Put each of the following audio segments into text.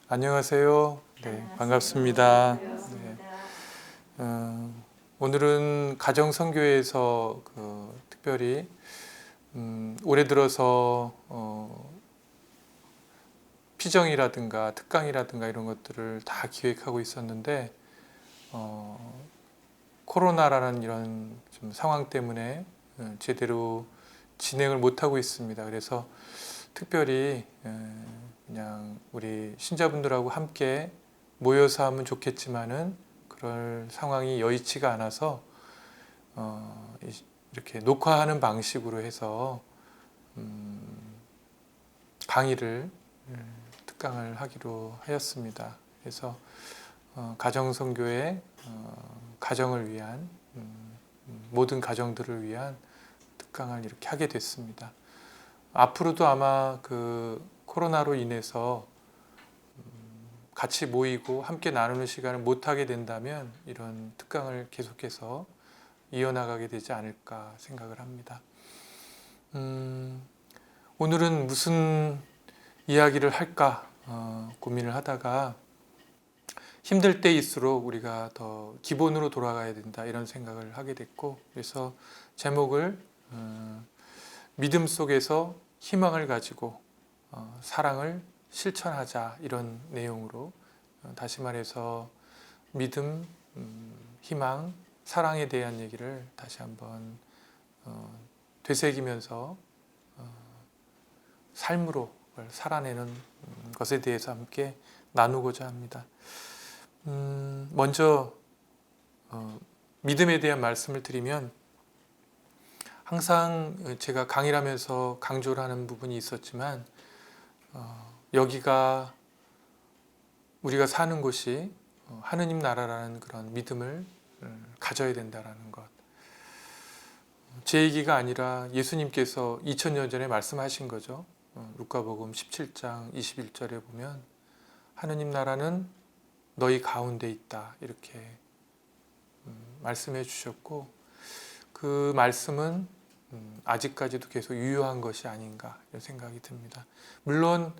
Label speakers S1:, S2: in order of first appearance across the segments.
S1: 안녕하세요. 네,
S2: 안녕하세요.
S1: 반갑습니다. 네,
S2: 반갑습니다.
S1: 오늘은 가정선교회에서 특별히 올해 들어서 피정이라든가 특강이라든가 이런 것들을 다 기획하고 있었는데 코로나라는 이런 좀 상황 때문에 제대로 진행을 못하고 있습니다. 그래서 특별히 그냥 우리 신자분들하고 함께 모여서 하면 좋겠지만은 그럴 상황이 여의치가 않아서 이렇게 녹화하는 방식으로 해서 강의를 특강을 하기로 하였습니다. 그래서 가정선교의 가정을 위한 모든 가정들을 위한 특강을 이렇게 하게 됐습니다. 앞으로도 아마 그 코로나로 인해서 같이 모이고 함께 나누는 시간을 못 하게 된다면 이런 특강을 계속해서 이어나가게 되지 않을까 생각을 합니다. 오늘은 무슨 이야기를 할까 고민을 하다가 힘들 때일수록 우리가 더 기본으로 돌아가야 된다 이런 생각을 하게 됐고, 그래서 제목을 믿음 속에서 희망을 가지고 사랑을 실천하자 이런 내용으로 다시 말해서 믿음, 희망, 사랑에 대한 얘기를 다시 한번 되새기면서 삶으로 그걸 살아내는 것에 대해서 함께 나누고자 합니다. 먼저 믿음에 대한 말씀을 드리면 항상 제가 강의를 하면서 강조를 하는 부분이 있었지만 여기가 우리가 사는 곳이 하느님 나라라는 그런 믿음을 가져야 된다라는 것. 제 얘기가 아니라 예수님께서 2000년 전에 말씀하신 거죠. 루카복음 17장 21절에 보면 하느님 나라는 너희 가운데 있다 이렇게 말씀해 주셨고, 그 말씀은 아직까지도 계속 유효한 것이 아닌가 이런 생각이 듭니다. 물론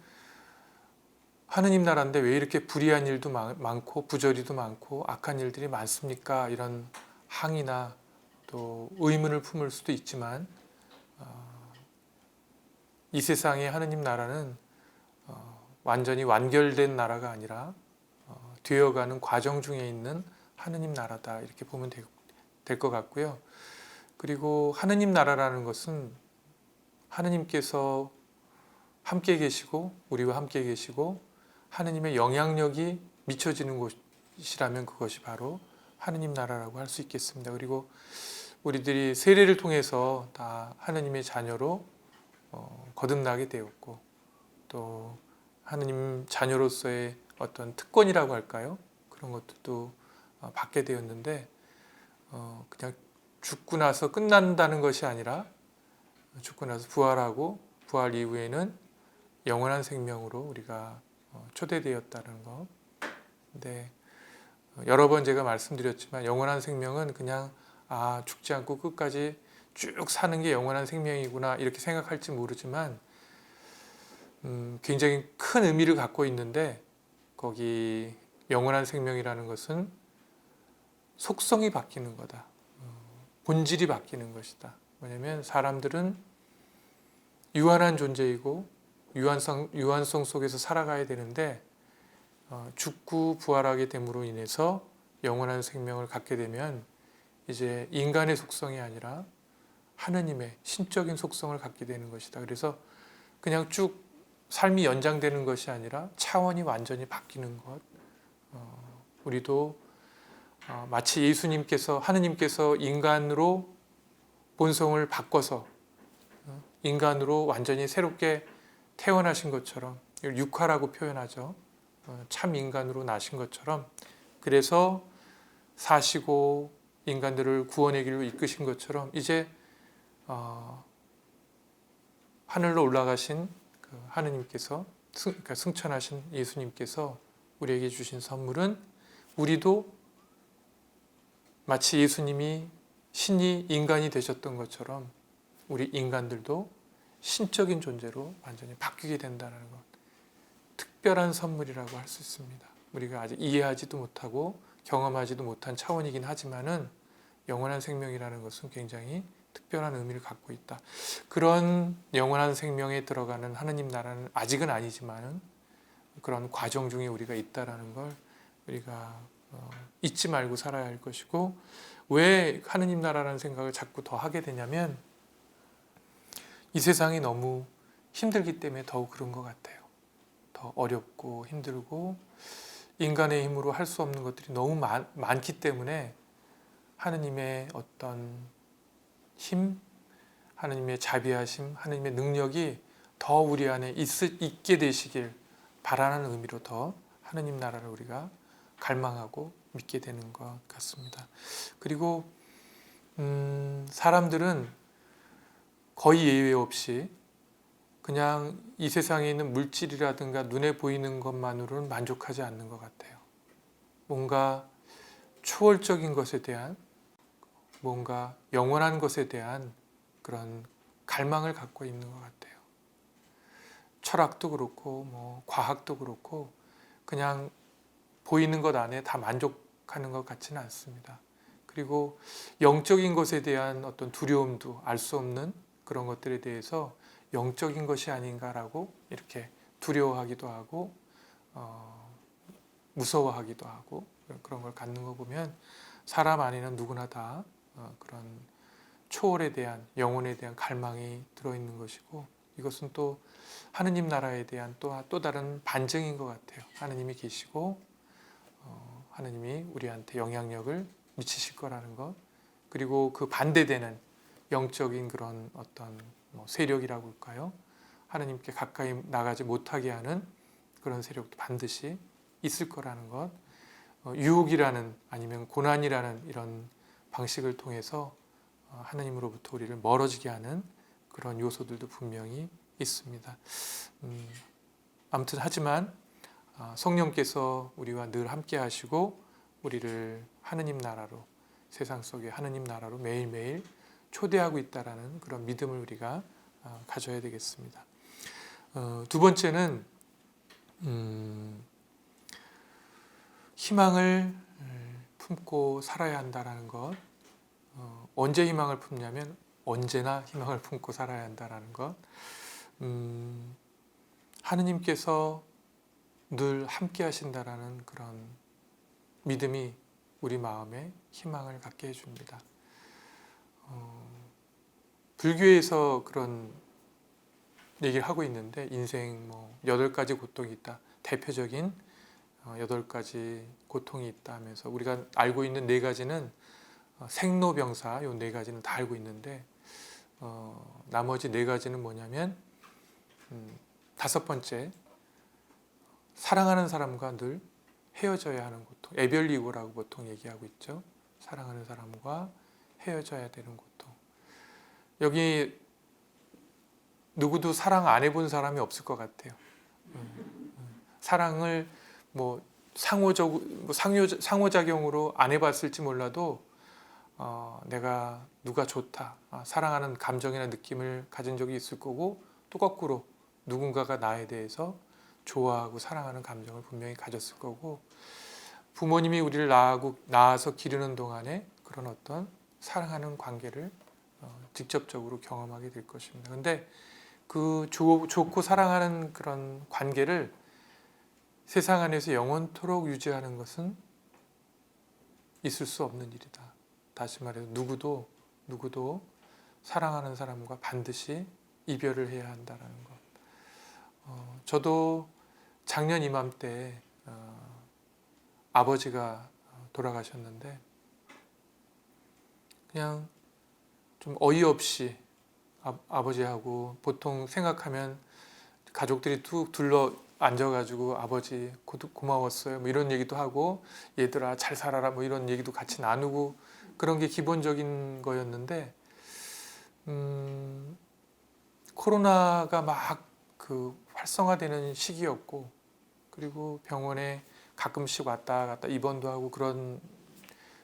S1: 하느님 나라인데 왜 이렇게 불의한 일도 많고 부조리도 많고 악한 일들이 많습니까? 이런 항의나 또 의문을 품을 수도 있지만 이 세상의 하느님 나라는 완전히 완결된 나라가 아니라 되어가는 과정 중에 있는 하느님 나라다 이렇게 보면 될 것 같고요. 그리고 하느님 나라라는 것은 하느님께서 함께 계시고 우리와 함께 계시고 하느님의 영향력이 미쳐지는 곳이라면 그것이 바로 하느님 나라라고 할 수 있겠습니다. 그리고 우리들이 세례를 통해서 다 하느님의 자녀로 거듭나게 되었고, 또 하느님 자녀로서의 어떤 특권이라고 할까요? 그런 것들도 받게 되었는데 그냥 죽고 나서 끝난다는 것이 아니라 죽고 나서 부활하고 부활 이후에는 영원한 생명으로 우리가 초대되었다는 것. 근데 여러 번 제가 말씀드렸지만 영원한 생명은 그냥 죽지 않고 끝까지 쭉 사는 게 영원한 생명이구나 이렇게 생각할지 모르지만 굉장히 큰 의미를 갖고 있는데, 거기 영원한 생명이라는 것은 속성이 바뀌는 거다. 본질이 바뀌는 것이다. 왜냐하면 사람들은 유한한 존재이고 유한성 속에서 살아가야 되는데 죽고 부활하게 됨으로 인해서 영원한 생명을 갖게 되면 이제 인간의 속성이 아니라 하느님의 신적인 속성을 갖게 되는 것이다. 그래서 그냥 쭉 삶이 연장되는 것이 아니라 차원이 완전히 바뀌는 것. 우리도 마치 예수님께서 하느님께서 인간으로 본성을 바꿔서 인간으로 완전히 새롭게 태어나신 것처럼, 이걸 육화라고 표현하죠. 참 인간으로 나신 것처럼, 그래서 사시고 인간들을 구원의 길로 이끄신 것처럼 이제 하늘로 올라가신 그 하느님께서, 그러니까 승천하신 예수님께서 우리에게 주신 선물은 우리도 마치 예수님이 신이 인간이 되셨던 것처럼 우리 인간들도 신적인 존재로 완전히 바뀌게 된다는 것. 특별한 선물이라고 할 수 있습니다. 우리가 아직 이해하지도 못하고 경험하지도 못한 차원이긴 하지만은 영원한 생명이라는 것은 굉장히 특별한 의미를 갖고 있다. 그런 영원한 생명에 들어가는 하느님 나라는 아직은 아니지만은 그런 과정 중에 우리가 있다라는 걸 우리가 잊지 말고 살아야 할 것이고, 왜 하느님 나라라는 생각을 자꾸 더 하게 되냐면 이 세상이 너무 힘들기 때문에 더욱 그런 것 같아요. 더 어렵고 힘들고 인간의 힘으로 할 수 없는 것들이 너무 많기 때문에 하느님의 어떤 힘, 하느님의 자비하심, 하느님의 능력이 더 우리 안에 있게 되시길 바라는 의미로 더 하느님 나라를 우리가 갈망하고 믿게 되는 것 같습니다. 그리고 사람들은 거의 예외 없이 그냥 이 세상에 있는 물질이라든가 눈에 보이는 것만으로는 만족하지 않는 것 같아요. 뭔가 초월적인 것에 대한, 뭔가 영원한 것에 대한 그런 갈망을 갖고 있는 것 같아요. 철학도 그렇고 뭐 과학도 그렇고 그냥 보이는 것 안에 다 만족하는 것 같지는 않습니다. 그리고 영적인 것에 대한 어떤 두려움도 알 수 없는 그런 것들에 대해서 영적인 것이 아닌가라고 이렇게 두려워하기도 하고 무서워하기도 하고 그런 걸 갖는 거 보면 사람 안에는 누구나 다 그런 초월에 대한, 영혼에 대한 갈망이 들어있는 것이고, 이것은 또 하느님 나라에 대한 또 다른 반증인 것 같아요. 하느님이 계시고 하느님이 우리한테 영향력을 미치실 거라는 것, 그리고 그 반대되는 영적인 그런 어떤 세력이라고 할까요? 하느님께 가까이 나가지 못하게 하는 그런 세력도 반드시 있을 거라는 것, 유혹이라는 아니면 고난이라는 이런 방식을 통해서 하느님으로부터 우리를 멀어지게 하는 그런 요소들도 분명히 있습니다. 아무튼 하지만 성령께서 우리와 늘 함께 하시고 우리를 하느님 나라로, 세상 속의 하느님 나라로 매일매일 초대하고 있다라는 그런 믿음을 우리가 가져야 되겠습니다. 두 번째는 희망을 품고 살아야 한다라는 것. 언제 희망을 품냐면 언제나 희망을 품고 살아야 한다라는 것. 하느님께서 늘 함께 하신다라는 그런 믿음이 우리 마음에 희망을 갖게 해줍니다. 불교에서 그런 얘기를 하고 있는데, 인생 8가지 고통이 있다. 대표적인 8가지 고통이 있다 하면서 우리가 알고 있는 4가지는 생로병사, 요 4가지는 다 알고 있는데 나머지 4가지는 뭐냐면 5번째, 사랑하는 사람과 늘 헤어져야 하는 고통, 애별리고라고 보통 얘기하고 있죠. 사랑하는 사람과 헤어져야 되는 고통. 여기 누구도 사랑 안 해본 사람이 없을 것 같아요. 사랑을 상호작용으로 안 해봤을지 몰라도 내가 누가 좋다, 사랑하는 감정이나 느낌을 가진 적이 있을 거고, 또 거꾸로 누군가가 나에 대해서 좋아하고 사랑하는 감정을 분명히 가졌을 거고, 부모님이 우리를 낳아서 기르는 동안에 그런 어떤 사랑하는 관계를 직접적으로 경험하게 될 것입니다. 그런데 그 좋고 사랑하는 그런 관계를 세상 안에서 영원토록 유지하는 것은 있을 수 없는 일이다. 다시 말해서 누구도 사랑하는 사람과 반드시 이별을 해야 한다는 것. 저도 작년 이맘때 아버지가 돌아가셨는데 그냥 좀 어이없이 아버지하고, 보통 생각하면 가족들이 툭 둘러 앉아가지고 아버지 고마웠어요 이런 얘기도 하고, 얘들아 잘 살아라 이런 얘기도 같이 나누고, 그런 게 기본적인 거였는데 코로나가 막 활성화되는 시기였고, 그리고 병원에 가끔씩 왔다 갔다 입원도 하고 그런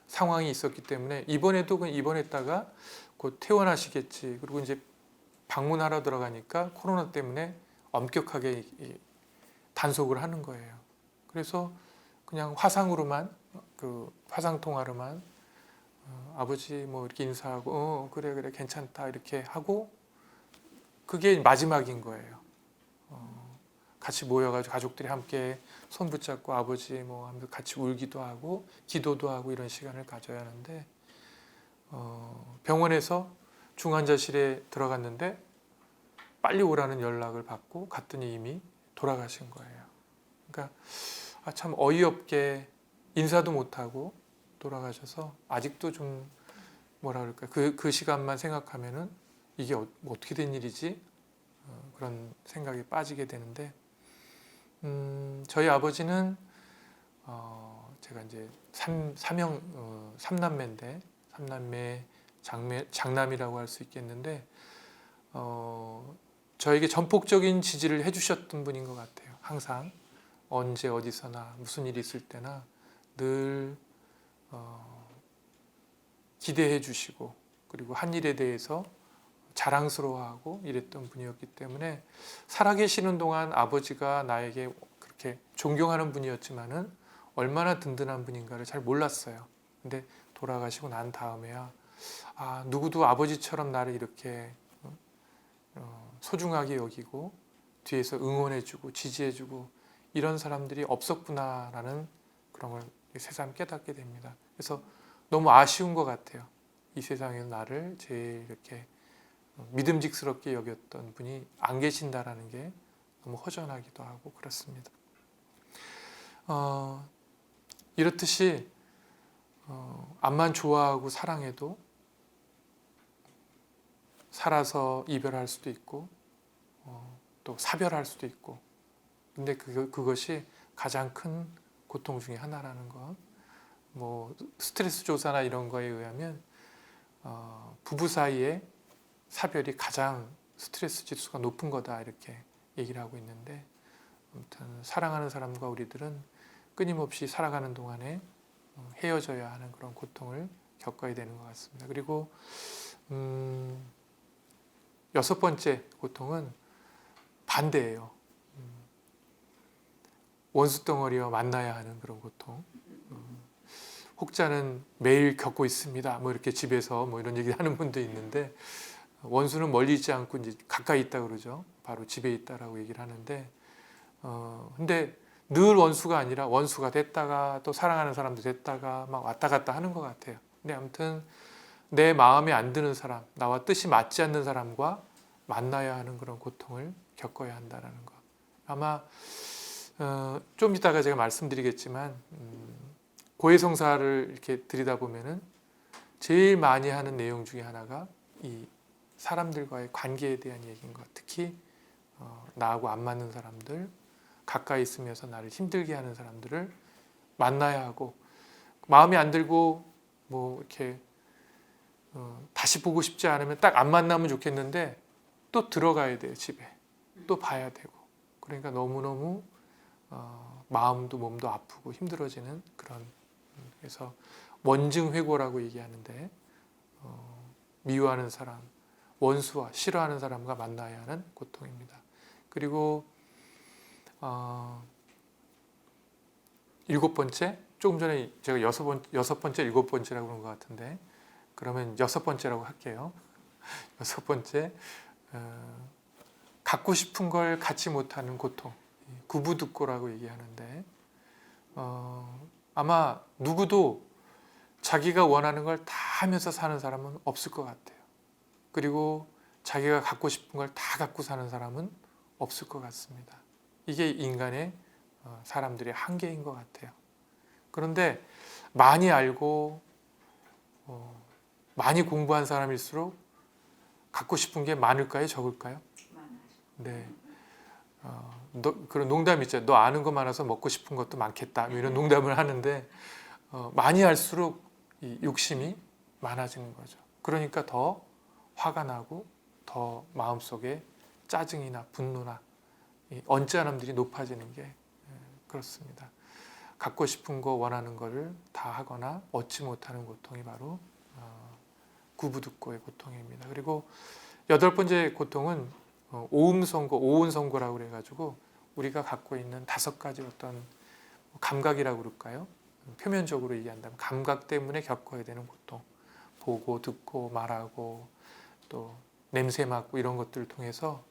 S1: 상황이 있었기 때문에 이번에도 그냥 입원했다가 곧 퇴원하시겠지, 그리고 이제 방문하러 들어가니까 코로나 때문에 엄격하게 단속을 하는 거예요. 그래서 그냥 화상으로만 그 화상 통화로만 아버지 뭐 이렇게 인사하고 그래 그래 괜찮다 이렇게 하고 그게 마지막인 거예요. 같이 모여가지고 가족들이 함께 손 붙잡고 아버지 뭐 하면서 같이 울기도 하고 기도도 하고 이런 시간을 가져야 하는데 병원에서 중환자실에 들어갔는데 빨리 오라는 연락을 받고 갔더니 이미 돌아가신 거예요. 그러니까 참 어이없게 인사도 못하고 돌아가셔서 아직도 좀 뭐라 그럴까 그 시간만 생각하면은 이게 어떻게 된 일이지 그런 생각에 빠지게 되는데 저희 아버지는 제가 이제 삼남매인데 삼남매 장남이라고 할 수 있겠는데 저에게 전폭적인 지지를 해주셨던 분인 것 같아요. 항상 언제 어디서나 무슨 일이 있을 때나 늘 기대해 주시고 그리고 한 일에 대해서 자랑스러워하고 이랬던 분이었기 때문에 살아계시는 동안 아버지가 나에게 그렇게 존경하는 분이었지만은 얼마나 든든한 분인가를 잘 몰랐어요. 근데 돌아가시고 난 다음에야 누구도 아버지처럼 나를 이렇게 소중하게 여기고 뒤에서 응원해주고 지지해주고 이런 사람들이 없었구나라는 그런 걸 새삼 깨닫게 됩니다. 그래서 너무 아쉬운 것 같아요. 이 세상에서 나를 제일 이렇게 믿음직스럽게 여겼던 분이 안 계신다라는 게 너무 허전하기도 하고 그렇습니다. 이렇듯이 암만 좋아하고 사랑해도 살아서 이별할 수도 있고 또 사별할 수도 있고 근데 그것이 가장 큰 고통 중에 하나라는 것. 뭐 스트레스 조사나 이런 거에 의하면 부부 사이에 사별이 가장 스트레스 지수가 높은 거다 이렇게 얘기를 하고 있는데 아무튼 사랑하는 사람과 우리들은 끊임없이 살아가는 동안에 헤어져야 하는 그런 고통을 겪어야 되는 것 같습니다. 그리고 여섯 번째 고통은 반대예요. 원수 덩어리와 만나야 하는 그런 고통. 혹자는 매일 겪고 있습니다. 뭐 이렇게 집에서 뭐 이런 얘기 하는 분도 있는데 원수는 멀리 있지 않고 이제 가까이 있다 그러죠. 바로 집에 있다라고 얘기를 하는데 근데 늘 원수가 아니라 원수가 됐다가 또 사랑하는 사람도 됐다가 막 왔다 갔다 하는 것 같아요. 근데 아무튼 내 마음에 안 드는 사람, 나와 뜻이 맞지 않는 사람과 만나야 하는 그런 고통을 겪어야 한다는 것. 아마 좀 이따가 제가 말씀드리겠지만 고해성사를 이렇게 들여다보면은 제일 많이 하는 내용 중에 하나가 이 사람들과의 관계에 대한 얘기인 것. 특히 나하고 안 맞는 사람들, 가까이 있으면서 나를 힘들게 하는 사람들을 만나야 하고 마음에 안 들고 뭐 이렇게 다시 보고 싶지 않으면 딱 안 만나면 좋겠는데 또 들어가야 돼요. 집에 또 봐야 되고 그러니까 너무너무 마음도 몸도 아프고 힘들어지는 그런 그래서 원증회고라고 얘기하는데 미워하는 사람, 원수와 싫어하는 사람과 만나야 하는 고통입니다. 그리고 일곱 번째, 조금 전에 제가 여섯 번째, 일곱 번째라고 그런 것 같은데 그러면 여섯 번째라고 할게요. 여섯 번째, 갖고 싶은 걸 갖지 못하는 고통, 구부득고라고 얘기하는데 아마 누구도 자기가 원하는 걸 다 하면서 사는 사람은 없을 것 같아요. 그리고 자기가 갖고 싶은 걸 다 갖고 사는 사람은 없을 것 같습니다. 이게 인간의 사람들의 한계인 것 같아요. 그런데 많이 알고 많이 공부한 사람일수록 갖고 싶은 게 많을까요? 적을까요? 네. 그런 농담 있죠. 너 아는 거 많아서 먹고 싶은 것도 많겠다. 이런 농담을 하는데 많이 할수록 이 욕심이 많아지는 거죠. 그러니까 더 화가 나고 더 마음속에 짜증이나 분노나 언짢음들이 높아지는 게 그렇습니다. 갖고 싶은 거 원하는 거를 다 하거나 얻지 못하는 고통이 바로 구부득고의 고통입니다. 그리고 여덟 번째 고통은 오음선고, 오온선고라고 그래가지고 우리가 갖고 있는 5가지 어떤 감각이라고 그럴까요? 표면적으로 얘기한다면 감각 때문에 겪어야 되는 고통, 보고 듣고 말하고 또 냄새 맡고 이런 것들을 통해서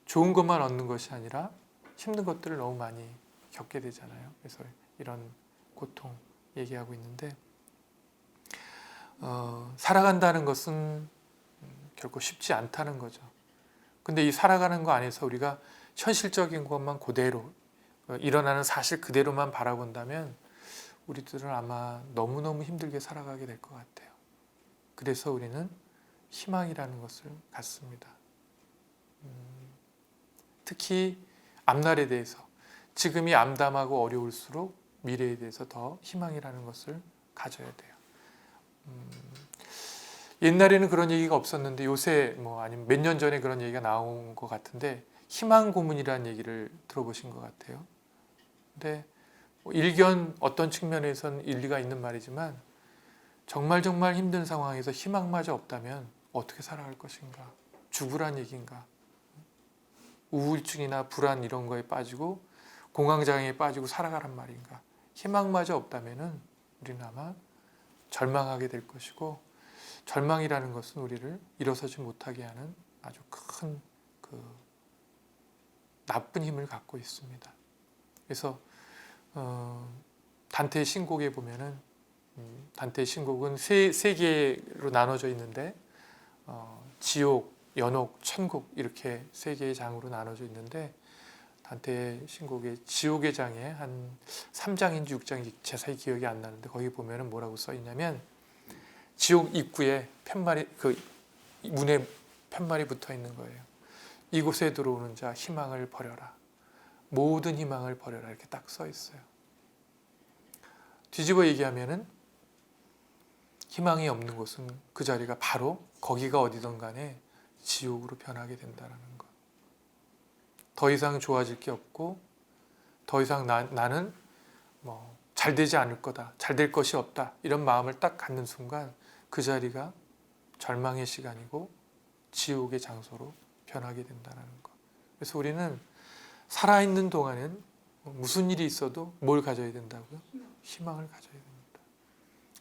S1: 좋은 것만 얻는 것이 아니라 힘든 것들을 너무 많이 겪게 되잖아요. 그래서 이런 고통 얘기하고 있는데 살아간다는 것은 결코 쉽지 않다는 거죠. 근데 이 살아가는 거 안에서 우리가 현실적인 것만 그대로 일어나는 사실 그대로만 바라본다면 우리들은 아마 너무너무 힘들게 살아가게 될 것 같아요. 그래서 우리는 희망이라는 것을 갖습니다. 특히 앞날에 대해서 지금이 암담하고 어려울수록 미래에 대해서 더 희망이라는 것을 가져야 돼요. 옛날에는 그런 얘기가 없었는데 요새 아니면 몇 년 전에 그런 얘기가 나온 것 같은데 희망 고문이라는 얘기를 들어보신 것 같아요. 근데 일견 어떤 측면에서는 일리가 있는 말이지만 정말 힘든 상황에서 희망마저 없다면 어떻게 살아갈 것인가? 죽으란 얘기인가? 우울증이나 불안 이런 거에 빠지고 공황장애에 빠지고 살아가란 말인가? 희망마저 없다면은 우리는 아마 절망하게 될 것이고 절망이라는 것은 우리를 일어서지 못하게 하는 아주 큰 나쁜 힘을 갖고 있습니다. 그래서 단테의 신곡에 보면은 단테의 신곡은 세 개로 나눠져 있는데 지옥, 연옥, 천국 이렇게 3개의 장으로 나눠져 있는데 단테의 신곡의 지옥의 장에 한 3장인지 6장인지 자세히 기억이 안 나는데 거기 보면은 뭐라고 써 있냐면 지옥 입구에 문에 편말이 붙어 있는 거예요. 이곳에 들어오는 자 희망을 버려라. 모든 희망을 버려라. 이렇게 딱 써 있어요. 뒤집어 얘기하면은 희망이 없는 곳은 그 자리가 바로 거기가 어디든 간에 지옥으로 변하게 된다는 것. 더 이상 좋아질 게 없고 더 이상 나는 잘 되지 않을 거다. 잘 될 것이 없다. 이런 마음을 딱 갖는 순간 그 자리가 절망의 시간이고 지옥의 장소로 변하게 된다는 것. 그래서 우리는 살아있는 동안엔 무슨 일이 있어도 뭘 가져야 된다고요? 희망을 가져야 됩니다.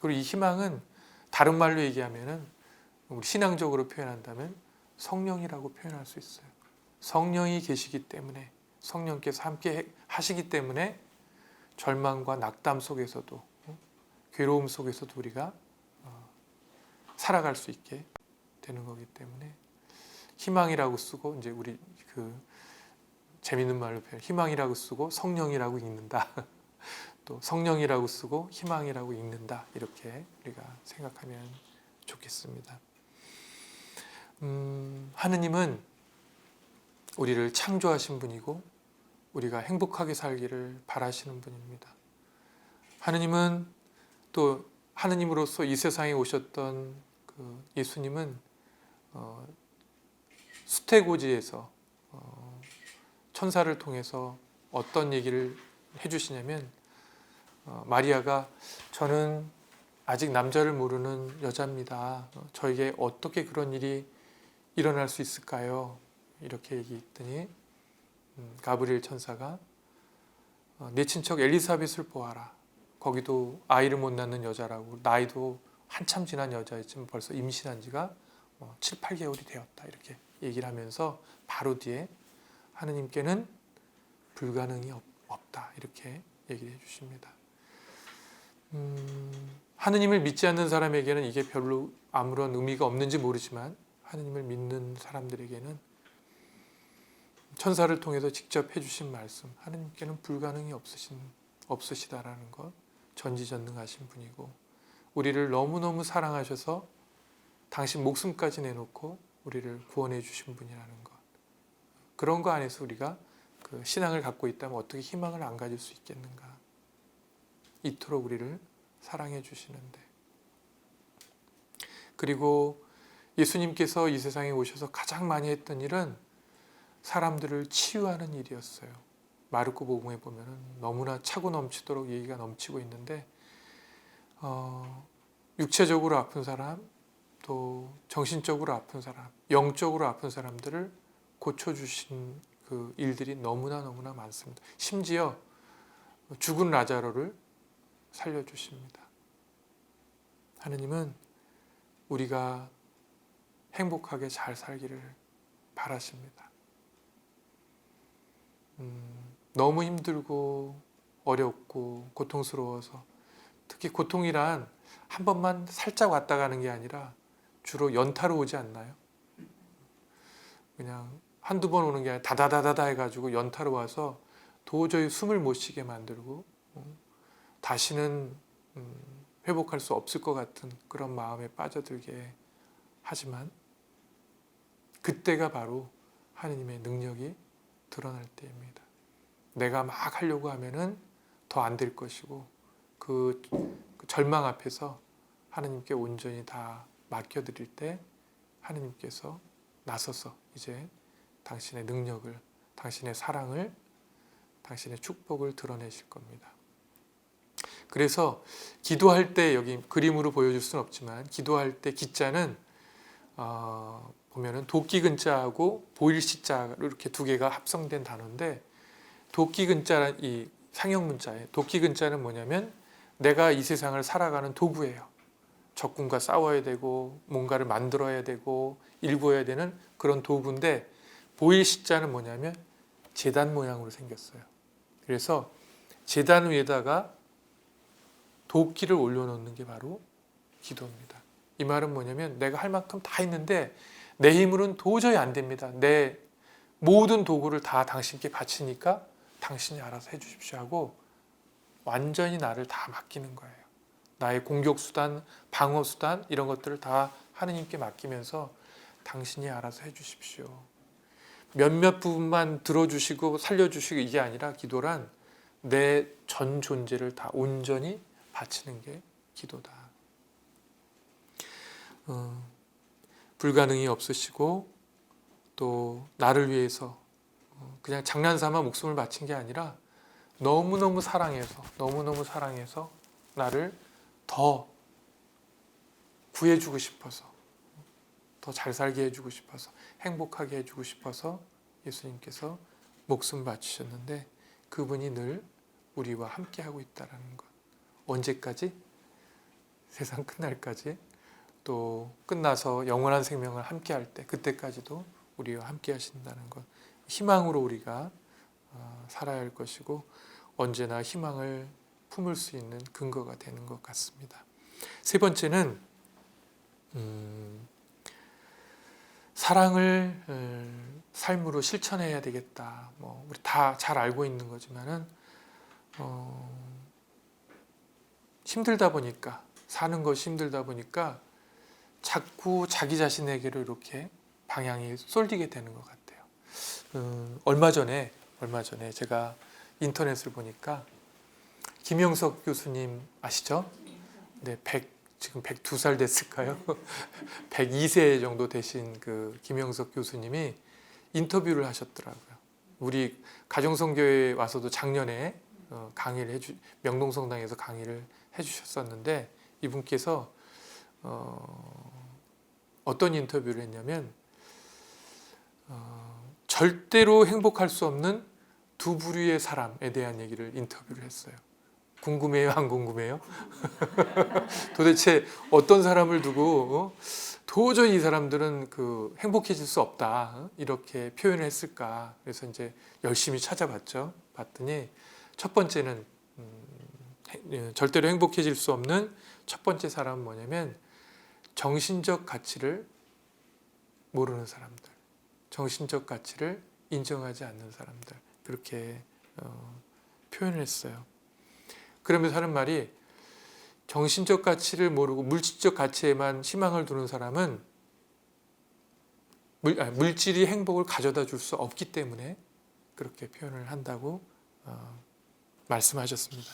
S1: 그리고 이 희망은 다른 말로 얘기하면은 우리 신앙적으로 표현한다면 성령이라고 표현할 수 있어요. 성령이 계시기 때문에 성령께서 함께 하시기 때문에 절망과 낙담 속에서도 괴로움 속에서도 우리가 살아갈 수 있게 되는 거기 때문에 희망이라고 쓰고 이제 우리 재밌는 말로 표현 희망이라고 쓰고 성령이라고 읽는다. 또 성령이라고 쓰고 희망이라고 읽는다. 이렇게 우리가 생각하면 좋겠습니다. 하느님은 우리를 창조하신 분이고 우리가 행복하게 살기를 바라시는 분입니다. 하느님은 또 하느님으로서 이 세상에 오셨던 예수님은 수태고지에서 천사를 통해서 어떤 얘기를 해주시냐면 마리아가 저는 아직 남자를 모르는 여자입니다. 저에게 어떻게 그런 일이 일어날 수 있을까요? 이렇게 얘기했더니 가브리엘 천사가 내 친척 엘리사벳을 보아라. 거기도 아이를 못 낳는 여자라고 나이도 한참 지난 여자였지만 벌써 임신한 지가 7, 8개월이 되었다. 이렇게 얘기를 하면서 바로 뒤에 하느님께는 불가능이 없다. 이렇게 얘기를 해주십니다. 하느님을 믿지 않는 사람에게는 이게 별로 아무런 의미가 없는지 모르지만 하느님을 믿는 사람들에게는 천사를 통해서 직접 해주신 말씀 하느님께는 불가능이 없으시다라는 것 전지전능하신 분이고 우리를 너무너무 사랑하셔서 당신 목숨까지 내놓고 우리를 구원해 주신 분이라는 것 그런 거 안에서 우리가 신앙을 갖고 있다면 어떻게 희망을 안 가질 수 있겠는가 이토록 우리를 사랑해 주시는데 그리고 예수님께서 이 세상에 오셔서 가장 많이 했던 일은 사람들을 치유하는 일이었어요. 마르코 복음에 보면 너무나 차고 넘치도록 얘기가 넘치고 있는데 육체적으로 아픈 사람 또 정신적으로 아픈 사람 영적으로 아픈 사람들을 고쳐주신 그 일들이 너무나 많습니다. 심지어 죽은 라자로를 살려주십니다. 하느님은 우리가 행복하게 잘 살기를 바라십니다. 너무 힘들고 어렵고 고통스러워서, 특히 고통이란 한 번만 살짝 왔다 가는 게 아니라 주로 연타로 오지 않나요? 그냥 한두 번 오는 게 아니라 다다다다다 해가지고 연타로 와서 도저히 숨을 못 쉬게 만들고 다시는 회복할 수 없을 것 같은 그런 마음에 빠져들게 하지만, 그때가 바로 하느님의 능력이 드러날 때입니다. 내가 막 하려고 하면은 더 안 될 것이고, 그 절망 앞에서 하느님께 온전히 다 맡겨드릴 때 하느님께서 나서서 이제 당신의 능력을, 당신의 사랑을, 당신의 축복을 드러내실 겁니다. 그래서 기도할 때, 여기 그림으로 보여줄 수는 없지만 기도할 때 기자는 보면은 도끼 근자하고 보일 시자로 이렇게 두 개가 합성된 단어인데, 도끼 근자란 이 상형 문자에 도끼 근자는 뭐냐면 내가 이 세상을 살아가는 도구예요. 적군과 싸워야 되고 뭔가를 만들어야 되고 일구어야 되는 그런 도구인데, 보일 시자는 뭐냐면 제단 모양으로 생겼어요. 그래서 제단 위에다가 도끼를 올려놓는 게 바로 기도입니다. 이 말은 뭐냐면 내가 할 만큼 다 했는데 내 힘으로는 도저히 안 됩니다. 내 모든 도구를 다 당신께 바치니까 당신이 알아서 해주십시오 하고 완전히 나를 다 맡기는 거예요. 나의 공격수단, 방어수단 이런 것들을 다 하느님께 맡기면서 당신이 알아서 해주십시오. 몇몇 부분만 들어주시고 살려주시고 이게 아니라, 기도란 내 전 존재를 다 온전히 바치는 게 기도다. 불가능이 없으시고 또 나를 위해서 그냥 장난삼아 목숨을 바친 게 아니라 너무너무 사랑해서 나를 더 구해주고 싶어서, 더 잘 살게 해주고 싶어서, 행복하게 해주고 싶어서 예수님께서 목숨 바치셨는데, 그분이 늘 우리와 함께하고 있다는 것. 언제까지? 세상 끝날까지, 또 끝나서 영원한 생명을 함께할 때, 그때까지도 우리와 함께 하신다는 것. 희망으로 우리가 살아야 할 것이고 언제나 희망을 품을 수 있는 근거가 되는 것 같습니다. 세 번째는 사랑을 삶으로 실천해야 되겠다. 우리 다 잘 알고 있는 거지만은 힘들다 보니까, 사는 것이 힘들다 보니까 자꾸 자기 자신에게로 이렇게 방향이 쏠리게 되는 것 같아요. 얼마 전에 제가 인터넷을 보니까 김영석 교수님 아시죠? 네, 지금 102살 됐을까요? 102세 정도 되신 그 김영석 교수님이 인터뷰를 하셨더라고요. 우리 가정성교회에 와서도 작년에 강의를 명동성당에서 강의를 해주셨었는데, 이분께서 어떤 인터뷰를 했냐면 절대로 행복할 수 없는 두 부류의 사람에 대한 얘기를 인터뷰를 했어요. 궁금해요? 안 궁금해요? 도대체 어떤 사람을 두고 도저히 이 사람들은 행복해질 수 없다 이렇게 표현을 했을까? 그래서 이제 열심히 찾아봤죠. 봤더니 첫 번째는 절대로 행복해질 수 없는 첫 번째 사람은 뭐냐면 정신적 가치를 모르는 사람들, 정신적 가치를 인정하지 않는 사람들, 그렇게 표현을 했어요. 그러면서 하는 말이, 정신적 가치를 모르고 물질적 가치에만 희망을 두는 사람은 물질이 행복을 가져다 줄 수 없기 때문에 그렇게 표현을 한다고 말씀하셨습니다.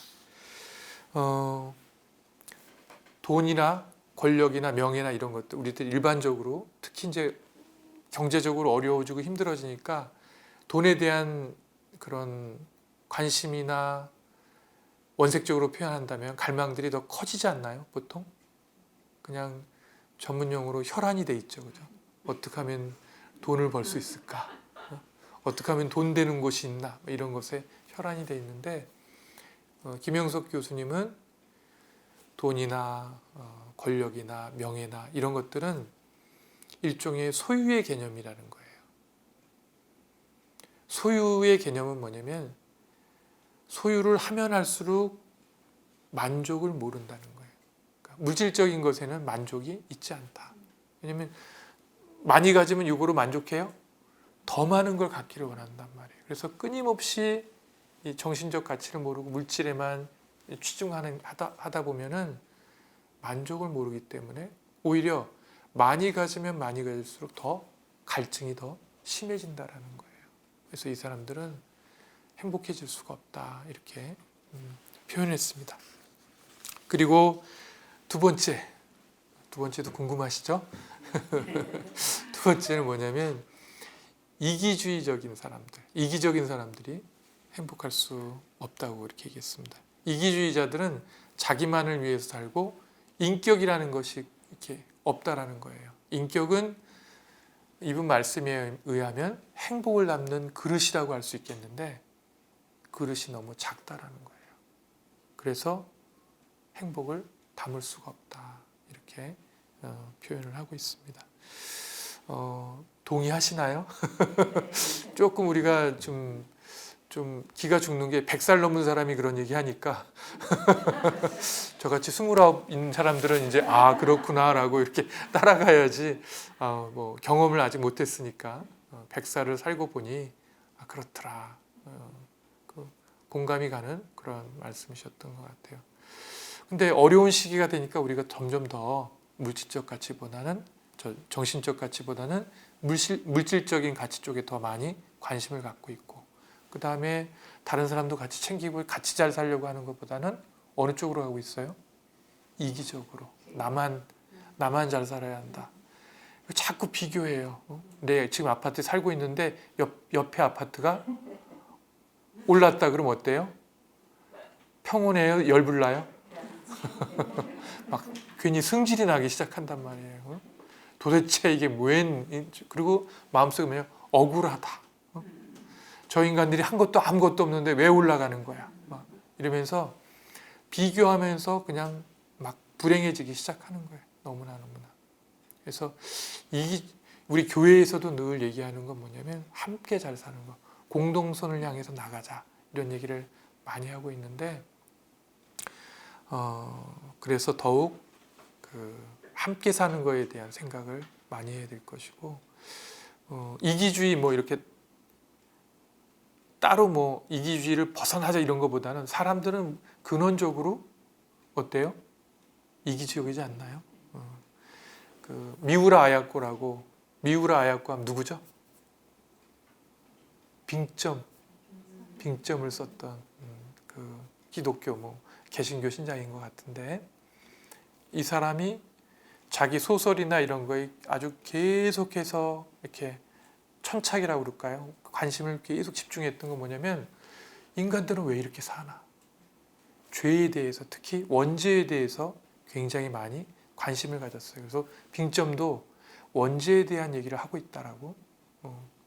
S1: 돈이나 권력이나 명예나 이런 것들, 우리들 일반적으로 특히 이제 경제적으로 어려워지고 힘들어지니까 돈에 대한 그런 관심이나 원색적으로 표현한다면 갈망들이 더 커지지 않나요? 보통 그냥 전문용어로 혈안이 돼 있죠, 그죠? 어떻게 하면 돈을 벌 수 있을까? 어떻게 하면 돈 되는 곳이 있나 이런 것에 혈안이 돼 있는데 김영석 교수님은 돈이나 권력이나 명예나 이런 것들은 일종의 소유의 개념이라는 거예요. 소유의 개념은 뭐냐면 소유를 하면 할수록 만족을 모른다는 거예요. 그러니까 물질적인 것에는 만족이 있지 않다. 왜냐하면 많이 가지면 이거로 만족해요? 더 많은 걸 갖기를 원한단 말이에요. 그래서 끊임없이 이 정신적 가치를 모르고 물질에만 하다 보면은 만족을 모르기 때문에 오히려 많이 가지면 많이 가질수록 더 갈증이 더 심해진다라는 거예요. 그래서 이 사람들은 행복해질 수가 없다 이렇게 표현했습니다. 그리고 두 번째도 궁금하시죠? 두 번째는 뭐냐면 이기적인 사람들이 행복할 수 없다고 이렇게 얘기했습니다. 이기주의자들은 자기만을 위해서 살고 인격이라는 것이 이렇게 없다라는 거예요. 인격은 이분 말씀에 의하면 행복을 담는 그릇이라고 할 수 있겠는데 그릇이 너무 작다라는 거예요. 그래서 행복을 담을 수가 없다 이렇게 표현을 하고 있습니다. 동의하시나요? 조금 우리가 좀 기가 죽는 게 100살 넘은 사람이 그런 얘기 하니까 저같이 29인 사람들은 이제 그렇구나라고 이렇게 따라가야지 뭐 경험을 아직 못했으니까 100살을 살고 보니 그렇더라. 공감이 가는 그런 말씀이셨던 것 같아요. 근데 어려운 시기가 되니까 우리가 점점 더 물질적 가치보다는 정신적 가치보다는 물질적인 가치 쪽에 더 많이 관심을 갖고 있고 그 다음에 다른 사람도 같이 챙기고 같이 잘 살려고 하는 것보다는 어느 쪽으로 가고 있어요? 이기적으로 나만 잘 살아야 한다. 자꾸 비교해요. 내 지금 아파트에 살고 있는데 옆에 아파트가 올랐다 그러면 어때요? 평온해요? 열불나요? 막 괜히 승질이 나기 시작한단 말이에요. 도대체 이게 그리고 마음속에 뭐예요? 억울하다. 저 인간들이 한 것도 아무것도 없는데 왜 올라가는 거야? 막 이러면서 비교하면서 그냥 막 불행해지기 시작하는 거예요. 너무나. 그래서 우리 교회에서도 늘 얘기하는 건 뭐냐면 함께 잘 사는 거, 공동선을 향해서 나가자 이런 얘기를 많이 하고 있는데 그래서 더욱 함께 사는 거에 대한 생각을 많이 해야 될 것이고 이기주의 뭐 이렇게 따로 뭐 이기주의를 벗어나자 이런 것보다는 사람들은 근원적으로 어때요? 이기적이지 않나요? 미우라 아야코라고 미우라 아야코 하면 누구죠? 빙점을 썼던 그 기독교 뭐 개신교 신자인 것 같은데 이 사람이 자기 소설이나 이런 거에 아주 계속해서 이렇게 천착이라고 그럴까요? 관심을 계속 집중했던 건 뭐냐면 인간들은 왜 이렇게 사나? 죄에 대해서 특히 원죄에 대해서 굉장히 많이 관심을 가졌어요. 그래서 빙점도 원죄에 대한 얘기를 하고 있다라고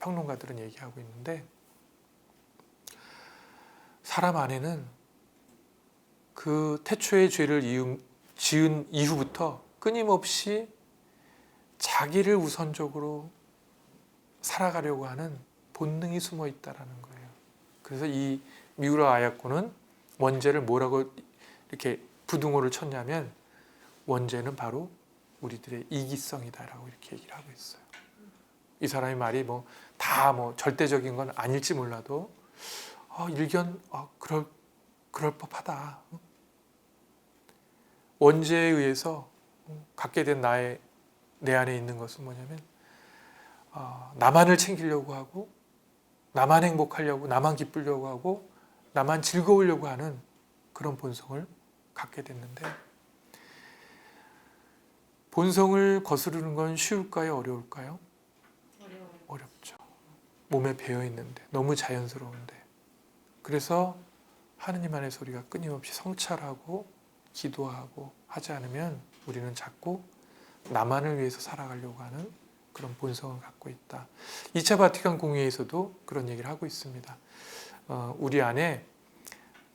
S1: 평론가들은 얘기하고 있는데 사람 안에는 그 태초의 죄를 지은 이후부터 끊임없이 자기를 우선적으로 살아가려고 하는 본능이 숨어 있다라는 거예요. 그래서 이 미우라 아야코는 원죄를 뭐라고 이렇게 부등호를 쳤냐면 원죄는 바로 우리들의 이기성이다라고 이렇게 얘기를 하고 있어요. 이 사람의 말이 다 절대적인 건 아닐지 몰라도 일견 그럴 법하다. 원죄에 의해서 갖게 된 내 안에 있는 것은 뭐냐면 나만을 챙기려고 하고 나만 행복하려고 나만 기쁘려고 하고 나만 즐거우려고 하는 그런 본성을 갖게 됐는데 본성을 거스르는 건 쉬울까요? 어려울까요? 어렵죠. 몸에 배어 있는데 너무 자연스러운데 그래서 하느님 안에서 우리가 끊임없이 성찰하고 기도하고 하지 않으면 우리는 자꾸 나만을 위해서 살아가려고 하는 그런 본성을 갖고 있다. 2차 바티칸 공의회에서도 그런 얘기를 하고 있습니다. 우리 안에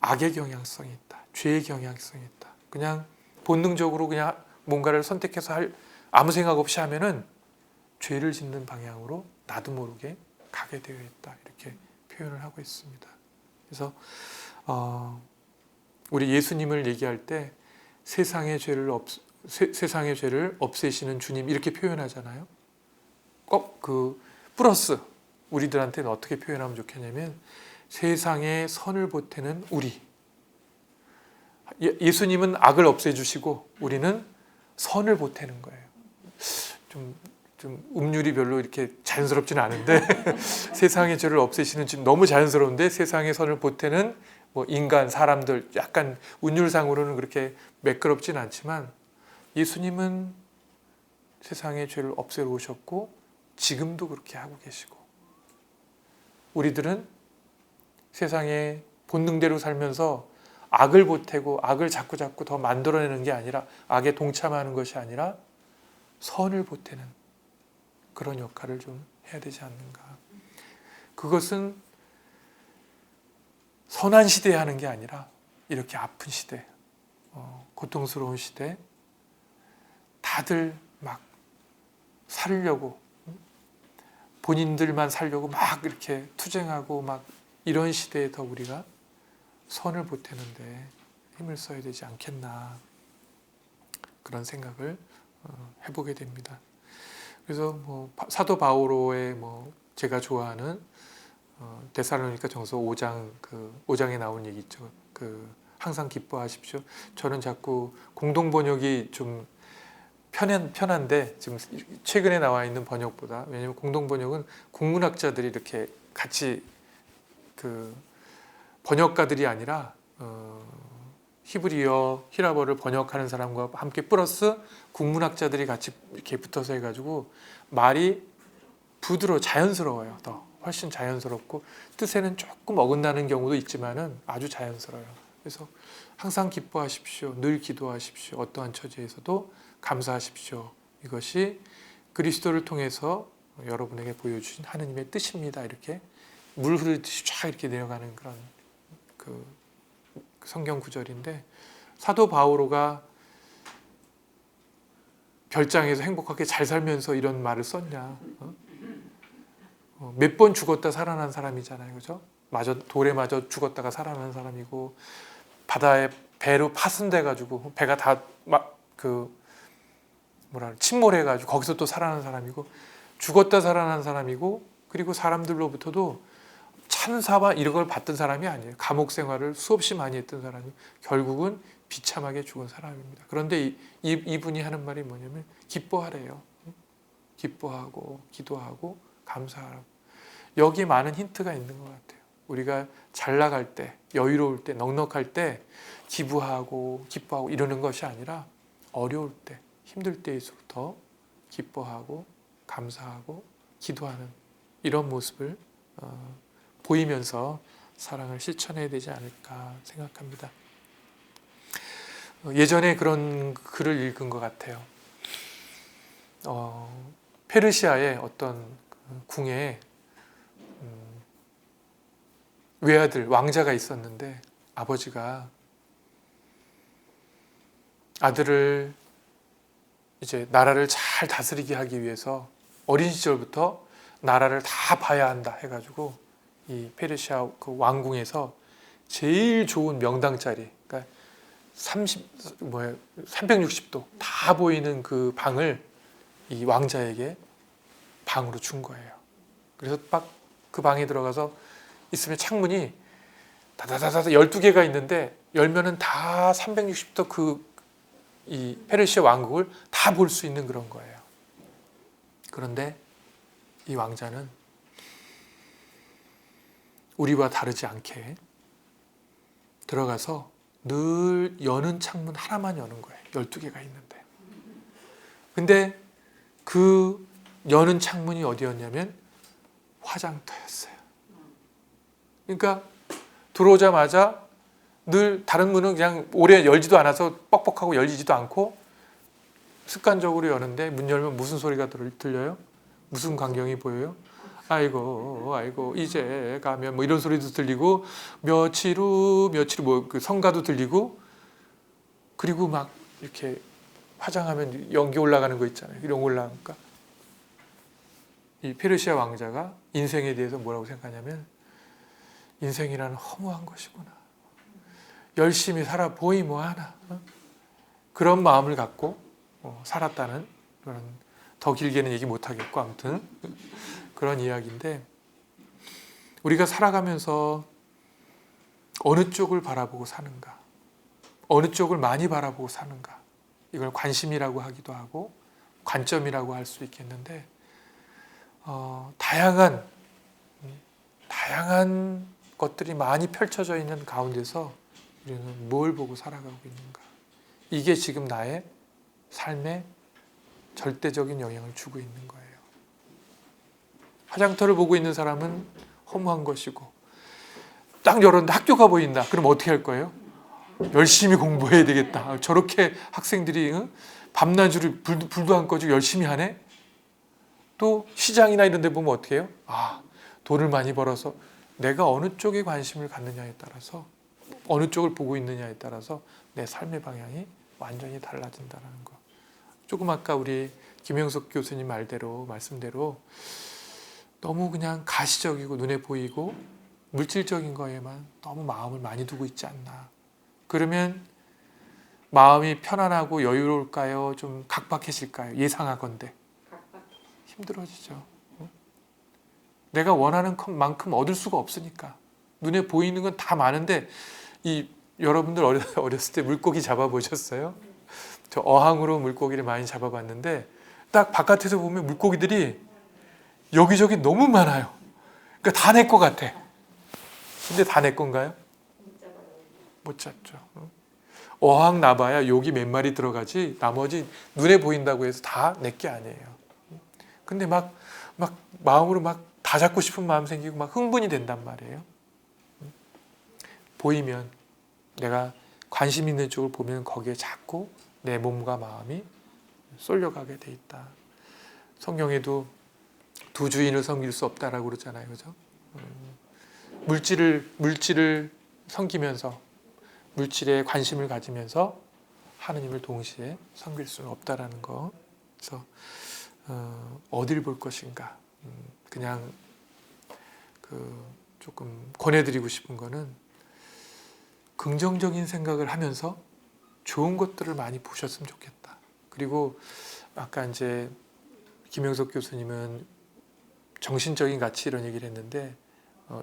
S1: 악의 경향성이 있다. 죄의 경향성이 있다. 그냥 본능적으로 그냥 뭔가를 선택해서 아무 생각 없이 하면은 죄를 짓는 방향으로 나도 모르게 가게 되어 있다. 이렇게 표현을 하고 있습니다. 그래서 우리 예수님을 얘기할 때 세상의 죄를 없애시는 주님 이렇게 표현하잖아요. 꼭 플러스 우리들한테는 어떻게 표현하면 좋겠냐면 세상의 선을 보태는 우리. 예수님은 악을 없애주시고 우리는 선을 보태는 거예요. 좀 음률이 별로 이렇게 자연스럽지는 않은데 세상의 죄를 없애시는 지금 너무 자연스러운데 세상의 선을 보태는 뭐 인간, 사람들 약간 운율상으로는 그렇게 매끄럽지는 않지만 예수님은 세상의 죄를 없애러 오셨고 지금도 그렇게 하고 계시고 우리들은 세상의 본능대로 살면서 악을 보태고 악을 자꾸 더 만들어내는 게 아니라 악에 동참하는 것이 아니라 선을 보태는 그런 역할을 좀 해야 되지 않는가. 그것은 선한 시대에 하는 게 아니라 이렇게 아픈 시대, 고통스러운 시대, 다들 막 살려고 본인들만 살려고 막 이렇게 투쟁하고 막 이런 시대에 더 우리가 선을 보태는데 힘을 써야 되지 않겠나 그런 생각을 해보게 됩니다. 그래서 뭐 사도 바오로의 제가 좋아하는 데살로니가 전서 5장 5장에 나온 얘기 있죠. 항상 기뻐하십시오. 저는 자꾸 공동 번역이 좀 편한데 지금 최근에 나와 있는 번역보다 왜냐하면 공동 번역은 국문학자들이 이렇게 같이 번역가들이 아니라 히브리어, 히라버를 번역하는 사람과 함께 플러스 국문학자들이 같이 이렇게 붙어서 해가지고 말이 자연스러워요. 더 훨씬 자연스럽고 뜻에는 조금 어긋나는 경우도 있지만은 아주 자연스러워요. 그래서 항상 기뻐하십시오. 늘 기도하십시오. 어떠한 처지에서도 감사하십시오. 이것이 그리스도를 통해서 여러분에게 보여주신 하느님의 뜻입니다. 이렇게 물 흐르듯이 쫙 이렇게 내려가는 그런 성경 구절인데 사도 바오로가 별장에서 행복하게 잘 살면서 이런 말을 썼냐? 몇 번 죽었다 살아난 사람이잖아요, 그죠? 돌에 맞아 죽었다가 살아난 사람이고 바다에 배로 파손돼가지고 배가 다 침몰해가지고 거기서 또 살아난 사람이고 죽었다 살아난 사람이고 그리고 사람들로부터도 찬사와 이런 걸 받던 사람이 아니에요. 감옥 생활을 수없이 많이 했던 사람이 결국은 비참하게 죽은 사람입니다. 그런데 이분이 하는 말이 뭐냐면 기뻐하래요. 기뻐하고 기도하고 감사하라고. 여기 많은 힌트가 있는 것 같아요. 우리가 잘 나갈 때, 여유로울 때, 넉넉할 때 기부하고 기뻐하고 이러는 것이 아니라 어려울 때, 힘들 때일수록 기뻐하고 감사하고 기도하는 이런 모습을 보이면서 사랑을 실천해야 되지 않을까 생각합니다. 예전에 그런 글을 읽은 것 같아요. 페르시아의 어떤 궁에 외아들, 왕자가 있었는데 아버지가 아들을 이제 나라를 잘 다스리게 하기 위해서 어린 시절부터 나라를 다 봐야 한다 해가지고 이 페르시아 왕궁에서 제일 좋은 명당 자리, 그러니까 360도 다 보이는 그 방을 이 왕자에게 방으로 준 거예요. 그래서 막 그 방에 들어가서 있으면 창문이 다다다다 12개가 있는데 열면은 다 360도 이 페르시아 왕국을 다 볼 수 있는 그런 거예요. 그런데 이 왕자는 우리와 다르지 않게 들어가서 늘 여는 창문 하나만 여는 거예요. 12개가 있는데. 근데 그 여는 창문이 어디였냐면 화장터였어요. 그러니까 들어오자마자 늘 다른 문은 그냥 오래 열지도 않아서 뻑뻑하고 열리지도 않고 습관적으로 여는데 문 열면 무슨 소리가 들려요? 무슨 광경이 보여요? 아이고 아이고 이제 가면 뭐 이런 소리도 들리고 며칠 후 뭐 그 성가도 들리고 그리고 막 이렇게 화장하면 연기 올라가는 거 있잖아요. 이런 거 올라가니까 이 페르시아 왕자가 인생에 대해서 뭐라고 생각하냐면 인생이라는 허무한 것이구나. 열심히 살아 보이 뭐하나. 그런 마음을 갖고 살았다는 그런 더 길게는 얘기 못하겠고 아무튼 그런 이야기인데 우리가 살아가면서 어느 쪽을 바라보고 사는가 어느 쪽을 많이 바라보고 사는가 이걸 관심이라고 하기도 하고 관점이라고 할 수 있겠는데 다양한 것들이 많이 펼쳐져 있는 가운데서 우리는 뭘 보고 살아가고 있는가 이게 지금 나의 삶에 절대적인 영향을 주고 있는 거예요. 화장터를 보고 있는 사람은 허무한 것이고 딱 열었는데 학교가 보인다. 그럼 어떻게 할 거예요? 열심히 공부해야 되겠다. 저렇게 학생들이 밤낮으로 불도 안 꺼지고 열심히 하네. 또 시장이나 이런 데 보면 어떻게 해요? 돈을 많이 벌어서 내가 어느 쪽에 관심을 갖느냐에 따라서 어느 쪽을 보고 있느냐에 따라서 내 삶의 방향이 완전히 달라진다는 거. 조금 아까 우리 김영석 교수님 말씀대로 너무 그냥 가시적이고 눈에 보이고 물질적인 거에만 너무 마음을 많이 두고 있지 않나. 그러면 마음이 편안하고 여유로울까요? 좀 각박해질까요? 예상하건대. 힘들어지죠. 내가 원하는 만큼 얻을 수가 없으니까. 눈에 보이는 건 다 많은데 여러분들 어렸을 때 물고기 잡아보셨어요? 저 어항으로 물고기를 많이 잡아봤는데 딱 바깥에서 보면 물고기들이 여기저기 너무 많아요. 그러니까 다 내 것 같아. 근데 다 내 건가요? 못 잡죠. 어항 나봐야 여기 몇 마리 들어가지 나머지 눈에 보인다고 해서 다 내 게 아니에요. 근데 막 마음으로 막 다 잡고 싶은 마음 생기고 막 흥분이 된단 말이에요. 보이면 내가 관심 있는 쪽을 보면 거기에 자꾸 내 몸과 마음이 쏠려가게 돼 있다. 성경에도 두 주인을 섬길 수 없다라고 그러잖아요. 그죠? 물질을 섬기면서 물질에 관심을 가지면서 하느님을 동시에 섬길 수는 없다라는 거. 그래서 어딜 볼 것인가. 그냥 조금 권해드리고 싶은 거는 긍정적인 생각을 하면서 좋은 것들을 많이 보셨으면 좋겠다. 그리고 아까 이제 김영석 교수님은 정신적인 가치 이런 얘기를 했는데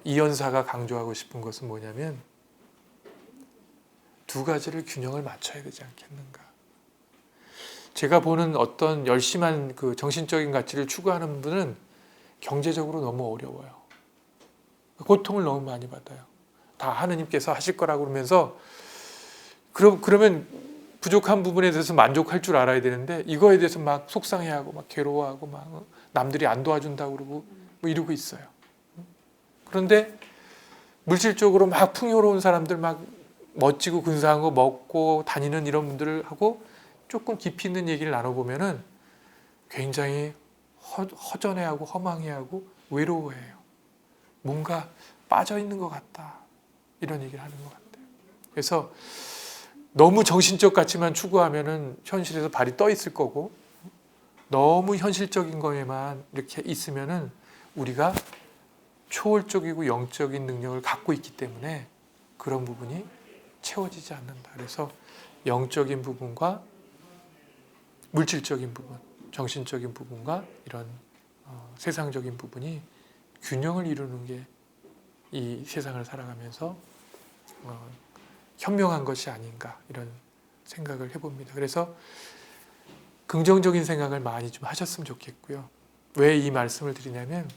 S1: 이연사가 강조하고 싶은 것은 뭐냐면 두 가지를 균형을 맞춰야 되지 않겠는가. 제가 보는 어떤 열심한 그 정신적인 가치를 추구하는 분은 경제적으로 너무 어려워요. 고통을 너무 많이 받아요. 다 하느님께서 하실 거라고 그러면서 그러면 부족한 부분에 대해서 만족할 줄 알아야 되는데 이거에 대해서 막 속상해하고 막 괴로워하고 막 남들이 안 도와준다고 그러고 뭐 이러고 있어요. 그런데 물질적으로 막 풍요로운 사람들 막 멋지고 근사한 거 먹고 다니는 이런 분들하고 조금 깊이 있는 얘기를 나눠보면은 굉장히 허전해하고 허망해하고 외로워해요. 뭔가 빠져있는 것 같다. 이런 얘기를 하는 것 같아요. 그래서 너무 정신적 가치만 추구하면은 현실에서 발이 떠 있을 거고 너무 현실적인 거에만 이렇게 있으면은 우리가 초월적이고 영적인 능력을 갖고 있기 때문에 그런 부분이 채워지지 않는다. 그래서 영적인 부분과 물질적인 부분, 정신적인 부분과 이런 세상적인 부분이 균형을 이루는 게 이 세상을 살아가면서 현명한 것이 아닌가 이런 생각을 해봅니다. 그래서 긍정적인 생각을 많이 좀 하셨으면 좋겠고요. 왜 이 말씀을 드리냐면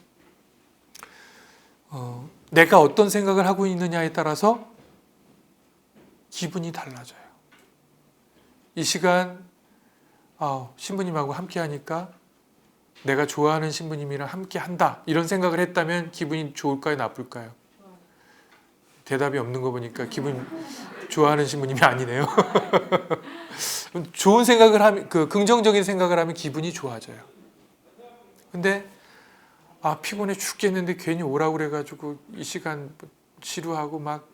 S1: 내가 어떤 생각을 하고 있느냐에 따라서 기분이 달라져요. 이 시간 신부님하고 함께 하니까 내가 좋아하는 신부님이랑 함께 한다 이런 생각을 했다면 기분이 좋을까요 나쁠까요? 대답이 없는 거 보니까 기분 좋아하는 신부님이 아니네요. 좋은 생각을 하면 긍정적인 생각을 하면 기분이 좋아져요. 근데 아 피곤해 죽겠는데 괜히 오라고 그래가지고 이 시간 지루하고 막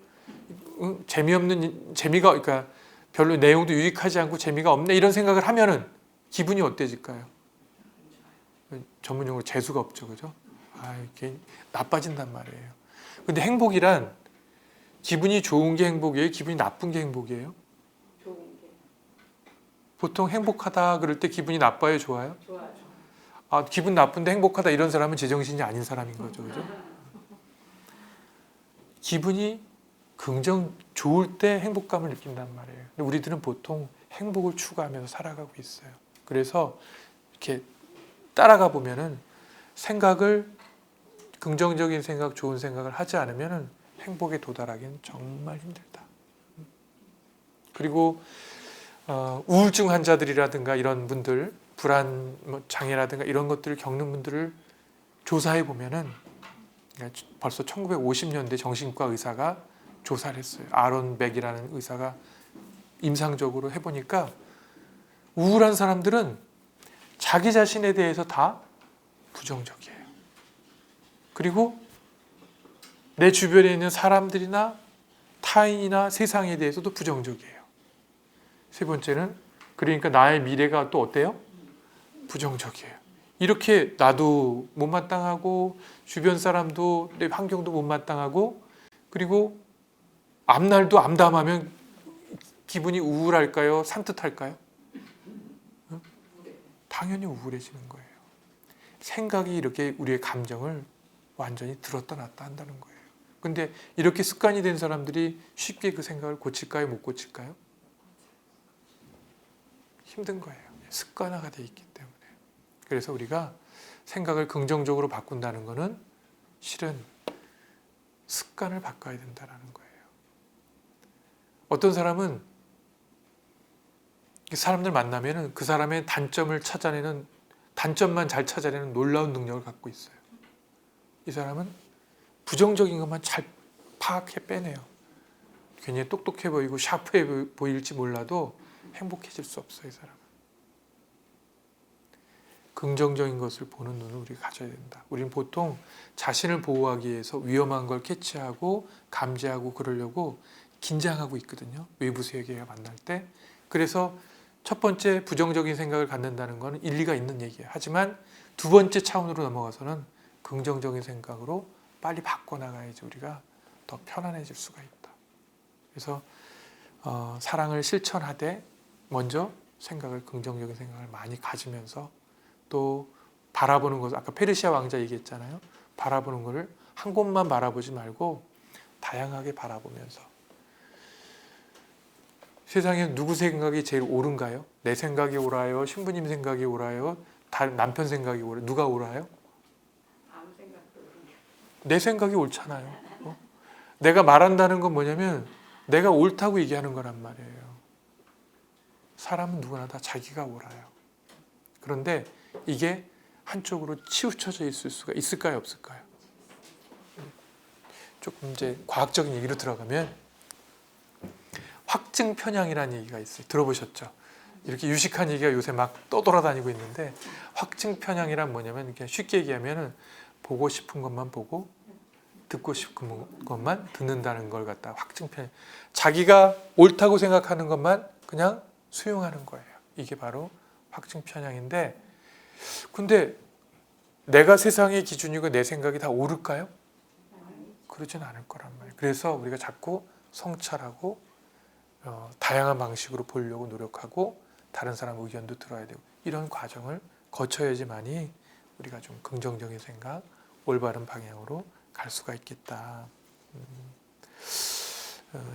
S1: 재미가 그러니까 별로 내용도 유익하지 않고 재미가 없네 이런 생각을 하면은 기분이 어때질까요? 전문용어로 재수가 없죠, 그죠? 아 이게 나빠진단 말이에요. 근데 행복이란 기분이 좋은 게 행복이에요? 기분이 나쁜 게 행복이에요?
S2: 좋은 게.
S1: 보통 행복하다 그럴 때 기분이 나빠요, 좋아요?
S2: 좋아요.
S1: 아 기분 나쁜데 행복하다 이런 사람은 제정신이 아닌 사람인 거죠, 그죠? 기분이 좋을 때 행복감을 느낀단 말이에요. 근데 우리들은 보통 행복을 추구하면서 살아가고 있어요. 그래서 이렇게 따라가 보면은 생각을 긍정적인 생각, 좋은 생각을 하지 않으면은 행복에 도달하기는 정말 힘들다. 그리고 우울증 환자들이라든가 이런 분들, 불안 장애라든가 이런 것들을 겪는 분들을 조사해 보면은 벌써 1950년대 정신과 의사가 조사를 했어요. 아론 백이라는 의사가 임상적으로 해보니까 우울한 사람들은 자기 자신에 대해서 다 부정적이에요. 그리고 내 주변에 있는 사람들이나 타인이나 세상에 대해서도 부정적이에요. 세 번째는 그러니까 나의 미래가 또 어때요? 부정적이에요. 이렇게 나도 못마땅하고 주변 사람도 내 환경도 못마땅하고 그리고 앞날도 암담하면 기분이 우울할까요? 산뜻할까요? 당연히 우울해지는 거예요. 생각이 이렇게 우리의 감정을 완전히 들었다 놨다 한다는 거예요. 근데 이렇게 습관이 된 사람들이 쉽게 그 생각을 고칠까요? 못 고칠까요? 힘든 거예요. 습관화가 돼 있기 때문에. 그래서 우리가 생각을 긍정적으로 바꾼다는 것은 실은 습관을 바꿔야 된다는 거예요. 어떤 사람은 사람들 만나면 그 사람의 단점을 찾아내는 단점만 잘 찾아내는 놀라운 능력을 갖고 있어요. 이 사람은 부정적인 것만 잘 파악해 빼내요. 괜히 똑똑해 보이고 샤프해 보일지 몰라도 행복해질 수 없어요. 이 사람은. 긍정적인 것을 보는 눈을 우리가 가져야 된다. 우리는 보통 자신을 보호하기 위해서 위험한 걸 캐치하고 감지하고 그러려고 긴장하고 있거든요. 외부 세계가 만날 때. 그래서 첫 번째 부정적인 생각을 갖는다는 것은 일리가 있는 얘기예요. 하지만 두 번째 차원으로 넘어가서는 긍정적인 생각으로 빨리 바꿔나가야지 우리가 더 편안해질 수가 있다. 그래서 사랑을 실천하되 먼저 긍정적인 생각을 많이 가지면서 또 바라보는 것, 아까 페르시아 왕자 얘기했잖아요. 바라보는 것을 한 곳만 바라보지 말고 다양하게 바라보면서 세상에 누구 생각이 제일 옳은가요? 내 생각이 옳아요? 신부님 생각이 옳아요? 남편 생각이 옳아요? 누가 옳아요?
S2: 아무 생각도 없는
S1: 내 생각이 옳잖아요. 내가 말한다는 건 뭐냐면 내가 옳다고 얘기하는 거란 말이에요. 사람은 누구나 다 자기가 옳아요. 그런데 이게 한쪽으로 치우쳐져 있을 수가 있을까요? 없을까요? 조금 이제 과학적인 얘기로 들어가면 확증 편향이라는 얘기가 있어요. 들어보셨죠? 이렇게 유식한 얘기가 요새 막 떠돌아다니고 있는데 확증 편향이란 뭐냐면 그냥 쉽게 얘기하면 보고 싶은 것만 보고 듣고 싶은 것만 듣는다는 걸 갖다 확증 편향. 자기가 옳다고 생각하는 것만 그냥 수용하는 거예요. 이게 바로 확증 편향인데 근데 내가 세상의 기준이고 내 생각이 다 옳을까요? 그러진 않을 거란 말이에요. 그래서 우리가 자꾸 성찰하고 다양한 방식으로 보려고 노력하고 다른 사람 의견도 들어야 되고 이런 과정을 거쳐야지만이 우리가 좀 긍정적인 생각, 올바른 방향으로 갈 수가 있겠다.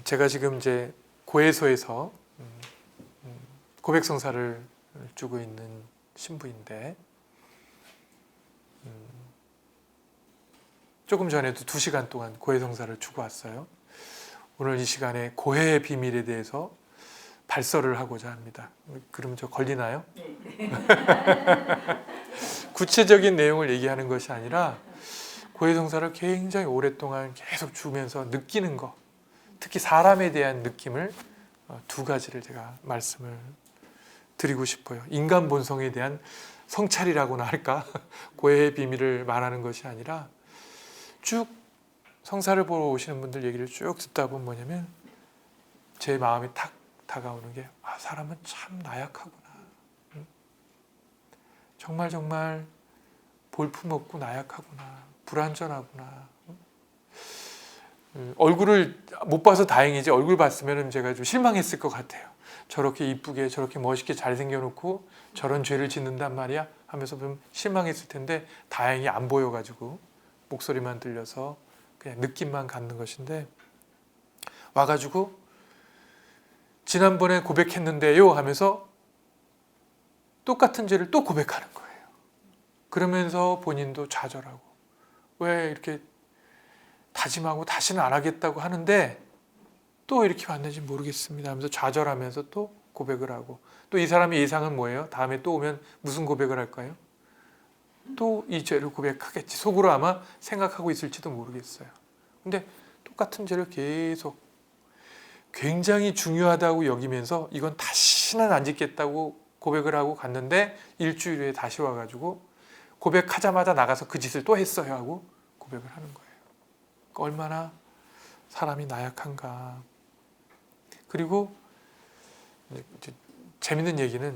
S1: 제가 지금 이제 고해소에서 고백성사를 주고 있는 신부인데 조금 전에도 2시간 동안 고해성사를 주고 왔어요. 오늘 이 시간에 고해의 비밀에 대해서 발설을 하고자 합니다. 그럼 저 걸리나요? 구체적인 내용을 얘기하는 것이 아니라 고해성사를 굉장히 오랫동안 계속 주면서 느끼는 것, 특히 사람에 대한 느낌을 2가지를 제가 말씀을 드리고 싶어요. 인간 본성에 대한 성찰이라고나 할까? 고해의 비밀을 말하는 것이 아니라 쭉 성사를 보러 오시는 분들 얘기를 쭉 듣다 보면 뭐냐면 제 마음에 탁 다가오는 게 사람은 참 나약하구나. 정말 볼품없고 나약하구나. 불완전하구나. 얼굴을 못 봐서 다행이지 얼굴 봤으면 제가 좀 실망했을 것 같아요. 저렇게 이쁘게 저렇게 멋있게 잘생겨놓고 저런 죄를 짓는단 말이야 하면서 좀 실망했을 텐데 다행히 안 보여가지고 목소리만 들려서 그냥 느낌만 갖는 것인데 와가지고 지난번에 고백했는데요 하면서 똑같은 죄를 또 고백하는 거예요. 그러면서 본인도 좌절하고 왜 이렇게 다짐하고 다시는 안 하겠다고 하는데 또 이렇게 왔는지 모르겠습니다 하면서 좌절하면서 또 고백을 하고 또 이 사람의 예상은 뭐예요? 다음에 또 오면 무슨 고백을 할까요? 또 이 죄를 고백하겠지. 속으로 아마 생각하고 있을지도 모르겠어요. 근데 똑같은 죄를 계속 굉장히 중요하다고 여기면서 이건 다시는 안 짓겠다고 고백을 하고 갔는데 일주일 후에 다시 와가지고 고백하자마자 나가서 그 짓을 또 했어요 하고 고백을 하는 거예요. 얼마나 사람이 나약한가. 그리고 재밌는 얘기는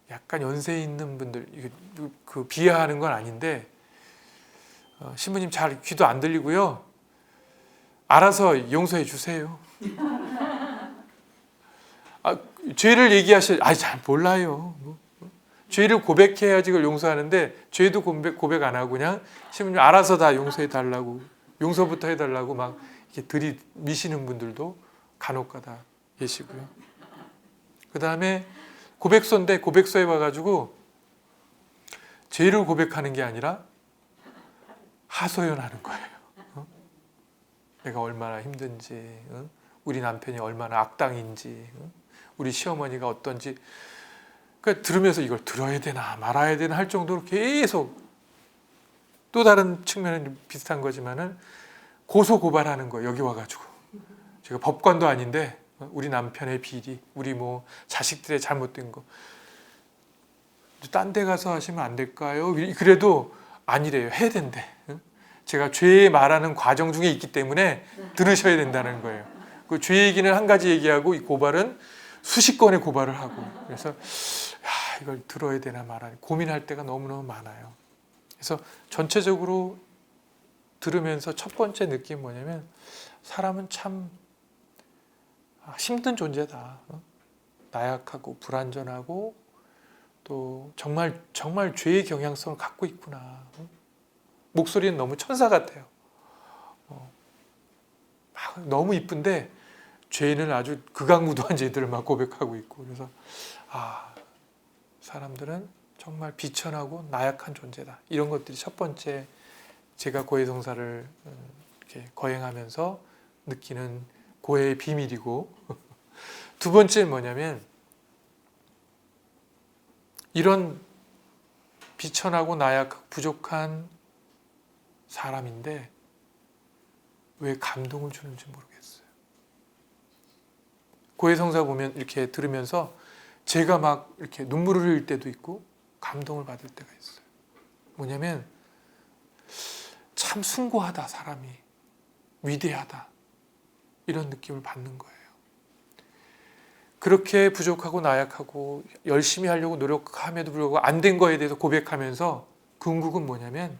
S1: 약간 연세 있는 분들 그 비하하는 건 아닌데 신부님 잘 귀도 안 들리고요. 알아서 용서해 주세요. 죄를 얘기하셔. 잘 몰라요. 죄를 고백해야지 그걸 용서하는데 죄도 고백 안 하고 그냥 신부님 알아서 다 용서해 달라고 용서부터 해달라고 막 이렇게 들이미시는 분들도 간혹가다 계시고요. 그 다음에 고백서인데 고백서에 와가지고 죄를 고백하는 게 아니라 하소연하는 거예요. 내가 얼마나 힘든지, 우리 남편이 얼마나 악당인지, 우리 시어머니가 어떤지. 그러니까 들으면서 이걸 들어야 되나 말아야 되나 할 정도로 계속 또 다른 측면은 비슷한 거지만은 고소 고발하는 거예요. 여기 와가지고 제가 법관도 아닌데 우리 남편의 비리, 우리 뭐 자식들의 잘못된 거, 딴 데 가서 하시면 안 될까요? 그래도 아니래요. 해야 된대. 제가 죄 말하는 과정 중에 있기 때문에 들으셔야 된다는 거예요. 그 죄 얘기는 한 가지 얘기하고 이 고발은 수십 건의 고발을 하고 그래서 이걸 들어야 되나 말아야 되나 고민할 때가 너무너무 많아요. 그래서 전체적으로 들으면서 첫 번째 느낌 뭐냐면 사람은 참 힘든 존재다. 나약하고 불완전하고 또 정말 죄의 경향성을 갖고 있구나. 목소리는 너무 천사 같아요. 너무 이쁜데 죄는 아주 극악무도한 죄들을 막 고백하고 있고 그래서 사람들은 정말 비천하고 나약한 존재다. 이런 것들이 첫 번째 제가 고해성사를 이렇게 거행하면서 느끼는 고해의 비밀이고 두 번째는 뭐냐면 이런 비천하고 나약하고 부족한 사람인데 왜 감동을 주는지 모르겠어요. 고해성사 보면 이렇게 들으면서 제가 막 이렇게 눈물을 흘릴 때도 있고 감동을 받을 때가 있어요. 뭐냐면 참 숭고하다 사람이 위대하다 이런 느낌을 받는 거예요. 그렇게 부족하고 나약하고 열심히 하려고 노력함에도 불구하고 안 된 거에 대해서 고백하면서 궁극은 뭐냐면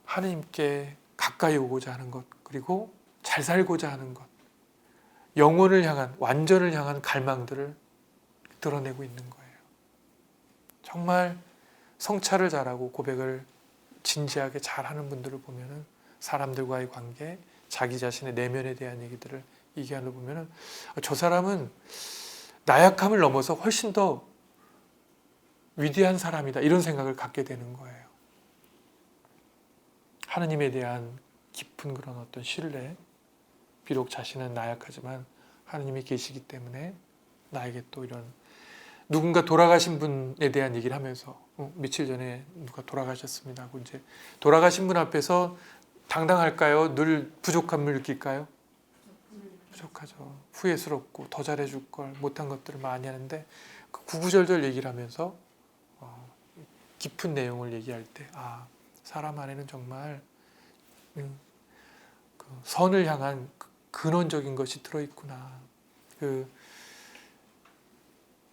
S1: 하느님께 가까이 오고자 하는 것 그리고 잘 살고자 하는 것 영혼을 향한 완전을 향한 갈망들을 드러내고 있는 거예요. 정말 성찰을 잘하고 고백을 진지하게 잘하는 분들을 보면은 사람들과의 관계, 자기 자신의 내면에 대한 얘기들을 얘기하는 거 보면은 저 사람은 나약함을 넘어서 훨씬 더 위대한 사람이다 이런 생각을 갖게 되는 거예요. 하느님에 대한 깊은 그런 어떤 신뢰, 비록 자신은 나약하지만 하느님이 계시기 때문에 나에게 또 이런 누군가 돌아가신 분에 대한 얘기를 하면서 며칠 전에 누가 돌아가셨습니다 하고 이제 돌아가신 분 앞에서 당당할까요? 늘 부족함을 느낄까요? 부족하죠. 후회스럽고 더 잘해줄 걸 못한 것들을 많이 하는데 그 구구절절 얘기를 하면서 깊은 내용을 얘기할 때 사람 안에는 정말 그 선을 향한 근원적인 것이 들어있구나. 그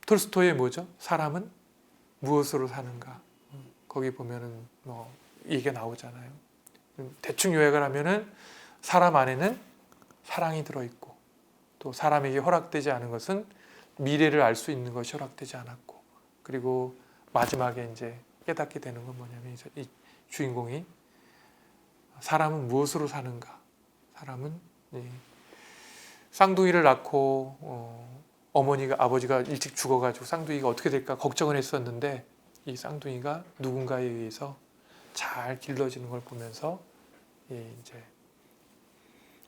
S1: 톨스토이의 뭐죠? 사람은 무엇으로 사는가? 거기 보면은 뭐 얘기가 나오잖아요. 대충 요약을 하면은 사람 안에는 사랑이 들어있고 또 사람에게 허락되지 않은 것은 미래를 알 수 있는 것이 허락되지 않았고 그리고 마지막에 이제 깨닫게 되는 건 뭐냐면 이 주인공이 사람은 무엇으로 사는가? 사람은 쌍둥이를 낳고 아버지가 일찍 죽어가지고 쌍둥이가 어떻게 될까 걱정을 했었는데 이 쌍둥이가 누군가에 의해서 잘 길러지는 걸 보면서 이제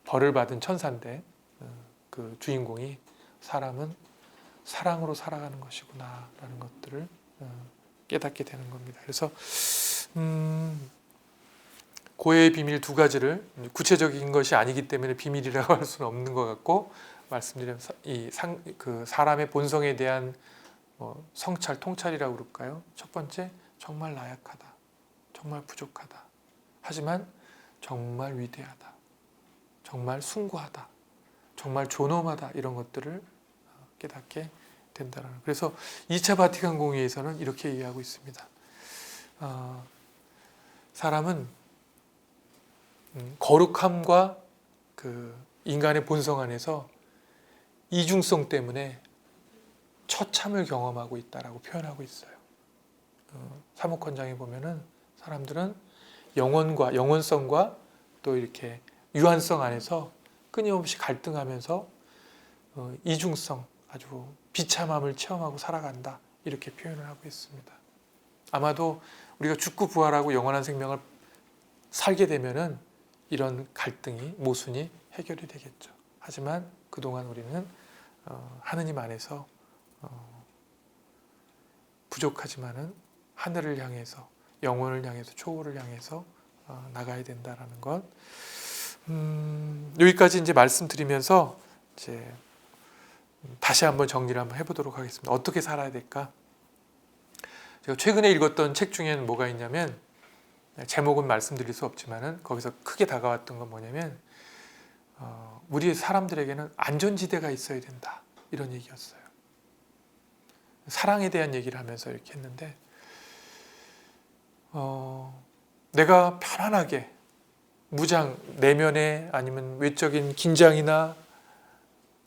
S1: 벌을 받은 천사인데 그 주인공이 사람은 사랑으로 살아가는 것이구나라는 것들을 깨닫게 되는 겁니다. 그래서 고해의 비밀 두 가지를 구체적인 것이 아니기 때문에 비밀이라고 할 수는 없는 것 같고 말씀드린 그 사람의 본성에 대한 성찰, 통찰이라고 그럴까요? 첫 번째, 정말 나약하다, 정말 부족하다. 하지만 정말 위대하다, 정말 숭고하다, 정말 존엄하다 이런 것들을 깨닫게 된다는. 그래서 2차 바티칸 공의에서는 이렇게 이해하고 있습니다. 사람은 거룩함과 그 인간의 본성 안에서 이중성 때문에 처참을 경험하고 있다라고 표현하고 있어요. 사목헌장에 보면은 사람들은 영원성과 또 이렇게 유한성 안에서 끊임없이 갈등하면서 이중성, 아주 비참함을 체험하고 살아간다 이렇게 표현을 하고 있습니다. 아마도 우리가 죽고 부활하고 영원한 생명을 살게 되면은 이런 갈등이 모순이 해결이 되겠죠. 하지만 그동안 우리는 하느님 안에서 부족하지만은 하늘을 향해서 영혼을 향해서 초월을 향해서 나가야 된다라는 것. 여기까지 이제 말씀드리면서 이제 다시 한번 정리를 한번 해보도록 하겠습니다. 어떻게 살아야 될까? 제가 최근에 읽었던 책 중에는 뭐가 있냐면 제목은 말씀드릴 수 없지만은 거기서 크게 다가왔던 건 뭐냐면 우리 사람들에게는 안전지대가 있어야 된다 이런 얘기였어요. 사랑에 대한 얘기를 하면서 이렇게 했는데 내가 편안하게 내면에 아니면 외적인 긴장이나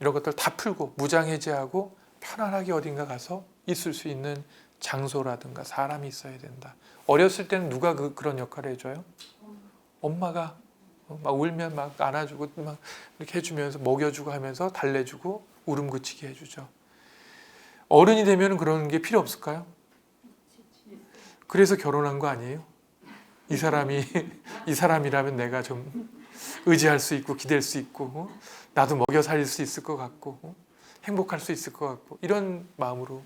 S1: 이런 것들 다 풀고 무장 해제하고 편안하게 어딘가 가서 있을 수 있는 장소라든가 사람이 있어야 된다. 어렸을 때는 누가 그런 역할을 해줘요? 엄마가 막 울면 막 안아주고 막 이렇게 해주면서 먹여주고 하면서 달래주고 울음 그치게 해주죠. 어른이 되면 그런 게 필요 없을까요? 그래서 결혼한 거 아니에요? 이 사람이라면 내가 좀 의지할 수 있고 기댈 수 있고 나도 먹여 살릴 수 있을 것 같고 행복할 수 있을 것 같고 이런 마음으로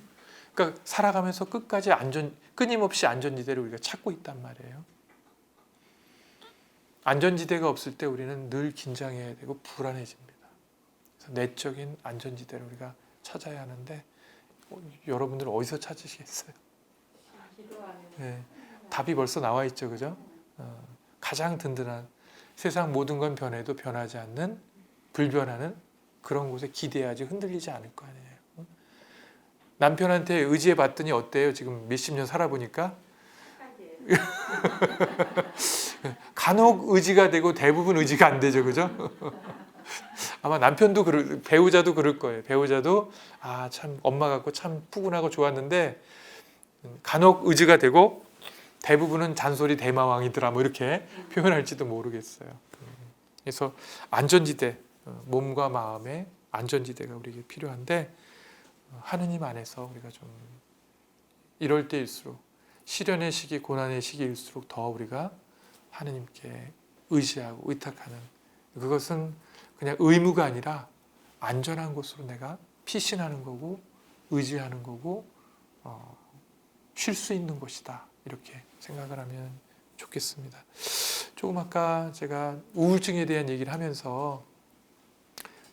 S1: 그러니까 살아가면서 끝까지 끊임없이 안전지대를 우리가 찾고 있단 말이에요. 안전지대가 없을 때 우리는 늘 긴장해야 되고 불안해집니다. 그래서 내적인 안전지대를 우리가 찾아야 하는데 여러분들은 어디서 찾으시겠어요? 네, 답이 벌써 나와 있죠, 그죠? 가장 든든한 세상 모든 건 변해도 변하지 않는 불변하는 그런 곳에 기대야지 흔들리지 않을 거 아니에요. 남편한테 의지해 봤더니 어때요? 지금 몇십 년 살아보니까 간혹 의지가 되고 대부분 의지가 안 되죠, 그죠? 아마 남편도 배우자도 그럴 거예요. 배우자도 참 엄마 같고 참 푸근하고 좋았는데 간혹 의지가 되고 대부분은 잔소리 대마왕이더라 뭐 이렇게 표현할지도 모르겠어요. 그래서 안전지대, 몸과 마음의 안전지대가 우리에게 필요한데 하느님 안에서 우리가 좀 이럴 때일수록 시련의 시기, 고난의 시기일수록 더 우리가 하느님께 의지하고 의탁하는 그것은 그냥 의무가 아니라 안전한 곳으로 내가 피신하는 거고 의지하는 거고 쉴 수 있는 곳이다 이렇게 생각을 하면 좋겠습니다. 조금 아까 제가 우울증에 대한 얘기를 하면서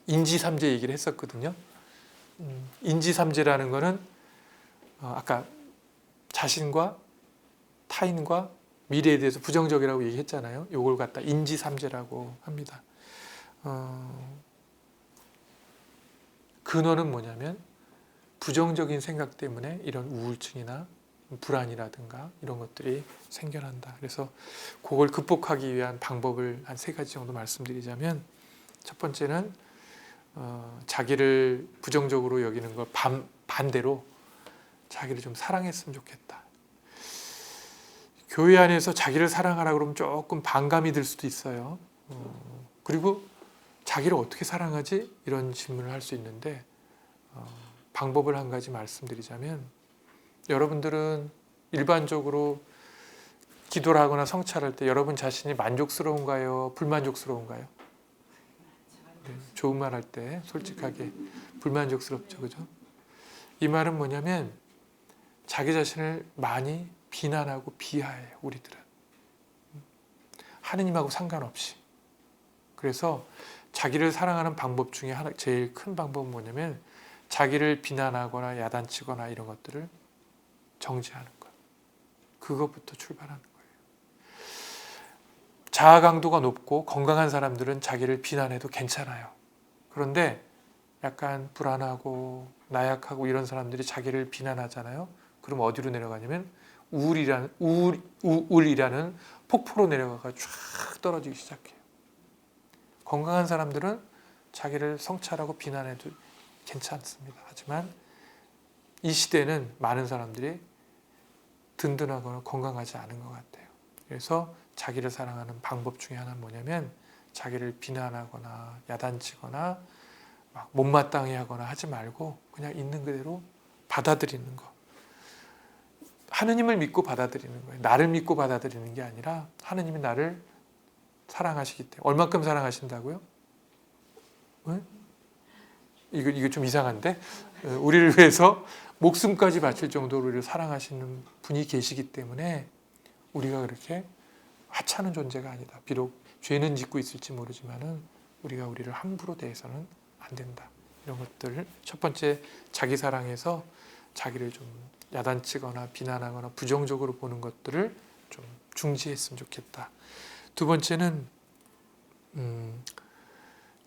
S1: 인지삼재 얘기를 했었거든요. 인지삼재라는 거는 아까 자신과 타인과 미래에 대해서 부정적이라고 얘기했잖아요. 요걸 갖다 인지삼재라고 합니다. 근원은 뭐냐면 부정적인 생각 때문에 이런 우울증이나 불안이라든가 이런 것들이 생겨난다. 그래서 그걸 극복하기 위한 방법을 한 3가지 정도 말씀드리자면, 첫 번째는 자기를 부정적으로 여기는 걸 반대로 자기를 좀 사랑했으면 좋겠다. 교회 안에서 자기를 사랑하라 그러면 조금 반감이 들 수도 있어요. 그리고 자기를 어떻게 사랑하지? 이런 질문을 할 수 있는데, 방법을 한 가지 말씀드리자면, 여러분들은 일반적으로 기도를 하거나 성찰할 때 여러분 자신이 만족스러운가요? 불만족스러운가요? 네, 좋은 말 할 때 솔직하게 불만족스럽죠, 그죠? 이 말은 뭐냐면 자기 자신을 많이 비난하고 비하해요, 우리들은. 하느님하고 상관없이. 그래서 자기를 사랑하는 방법 중에 하나, 제일 큰 방법은 뭐냐면 자기를 비난하거나 야단치거나 이런 것들을 정지하는 것. 그것부터 출발하는 거예요. 자아 강도가 높고 건강한 사람들은 자기를 비난해도 괜찮아요. 그런데 약간 불안하고 나약하고 이런 사람들이 자기를 비난하잖아요. 그럼 어디로 내려가냐면 우울이라는 폭포로 내려가가 쫙 떨어지기 시작해요. 건강한 사람들은 자기를 성찰하고 비난해도 괜찮습니다. 하지만 이 시대는 많은 사람들이 든든하거나 건강하지 않은 것 같아요. 그래서 자기를 사랑하는 방법 중에 하나는 뭐냐면 자기를 비난하거나 야단치거나 막 못마땅해 하거나 하지 말고 그냥 있는 그대로 받아들이는 거. 하느님을 믿고 받아들이는 거예요. 나를 믿고 받아들이는 게 아니라 하느님이 나를 사랑하시기 때문에. 얼만큼 사랑하신다고요? 네? 이거 좀 이상한데? 우리를 위해서 목숨까지 바칠 정도로 우리를 사랑하시는 분이 계시기 때문에 우리가 그렇게 하찮은 존재가 아니다. 비록 죄는 짓고 있을지 모르지만은 우리가 우리를 함부로 대해서는 안 된다. 이런 것들. 첫 번째, 자기 사랑에서 자기를 좀 야단치거나 비난하거나 부정적으로 보는 것들을 좀 중지했으면 좋겠다. 두 번째는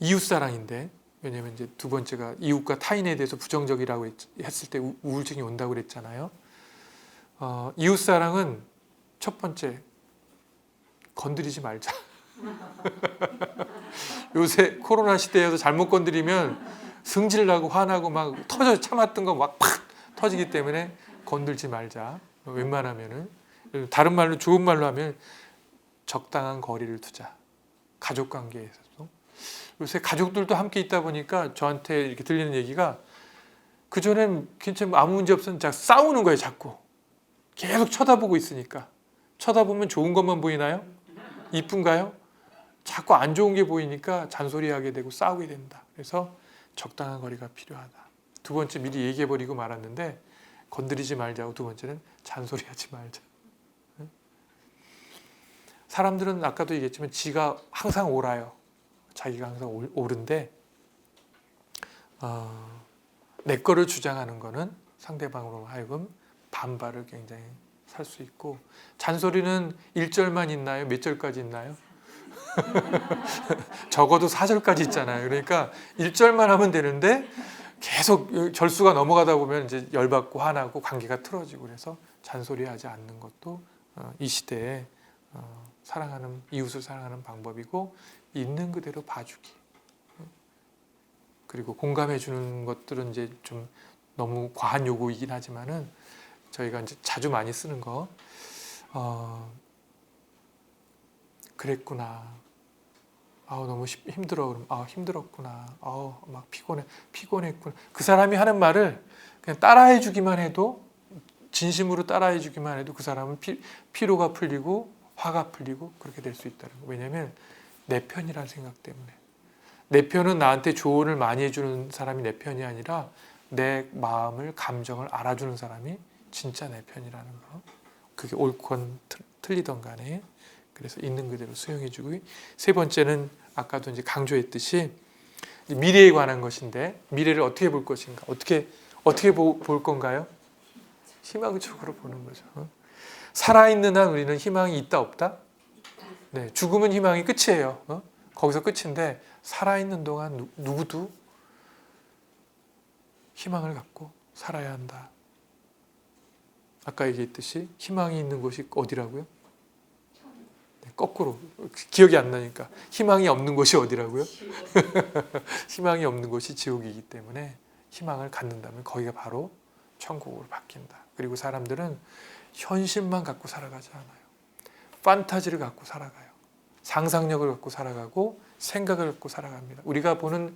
S1: 이웃 사랑인데, 왜냐하면 이제 두 번째가 이웃과 타인에 대해서 부정적이라고 했을 때 우울증이 온다고 그랬잖아요. 이웃 사랑은 첫 번째, 건드리지 말자. 요새 코로나 시대에서 잘못 건드리면 승질나고 화나고 막 터져, 참았던 거 막 팍 터지기 때문에 건들지 말자. 웬만하면은. 다른 말로, 좋은 말로 하면 적당한 거리를 두자. 가족 관계에서도. 요새 가족들도 함께 있다 보니까 저한테 이렇게 들리는 얘기가, 그전엔 괜찮으면 아무 문제 없었는데 싸우는 거예요, 자꾸. 계속 쳐다보고 있으니까. 쳐다보면 좋은 것만 보이나요? 이쁜가요? 자꾸 안 좋은 게 보이니까 잔소리하게 되고 싸우게 된다. 그래서 적당한 거리가 필요하다. 두 번째, 미리 얘기해버리고 말았는데 건드리지 말자고, 두 번째는 잔소리하지 말자. 사람들은 아까도 얘기했지만 지가 항상 옳아요. 자기가 항상 옳은데 내 거를 주장하는 거는 상대방으로 하여금 반발을 굉장히 살 수 있고, 잔소리는 1절만 있나요? 몇 절까지 있나요? 적어도 4절까지 있잖아요. 그러니까 1절만 하면 되는데 계속 절수가 넘어가다 보면 이제 열받고 화나고 관계가 틀어지고, 그래서 잔소리하지 않는 것도 이 시대에 사랑하는, 이웃을 사랑하는 방법이고, 있는 그대로 봐주기. 그리고 공감해 주는 것들은 이제 좀 너무 과한 요구이긴 하지만은 저희가 이제 자주 많이 쓰는 거, 그랬구나. 너무 힘들어. 그럼 힘들었구나. 막 피곤했구나. 그 사람이 하는 말을 그냥 따라해 주기만 해도, 진심으로 따라해 주기만 해도 그 사람은 피로가 풀리고 화가 풀리고 그렇게 될 수 있다는 거. 왜냐하면 내 편이라는 생각 때문에. 내 편은 나한테 조언을 많이 해주는 사람이 내 편이 아니라 내 마음을, 감정을 알아주는 사람이 진짜 내 편이라는 거. 그게 옳건 틀리던 간에. 그래서 있는 그대로 수용해주고, 세 번째는 아까도 이제 강조했듯이 미래에 관한 것인데 미래를 어떻게 볼 것인가? 어떻게 볼 건가요? 희망적으로 보는 거죠. 살아있는 한 우리는 희망이 있다 없다? 네, 죽으면 희망이 끝이에요. 거기서 끝인데 살아있는 동안 누구도 희망을 갖고 살아야 한다. 아까 얘기했듯이 희망이 있는 곳이 어디라고요? 네, 거꾸로 기억이 안 나니까 희망이 없는 곳이 어디라고요? 희망이 없는 곳이 지옥이기 때문에 희망을 갖는다면 거기가 바로 천국으로 바뀐다. 그리고 사람들은 현실만 갖고 살아가지 않아요. 판타지를 갖고 살아가요. 상상력을 갖고 살아가고 생각을 갖고 살아갑니다. 우리가 보는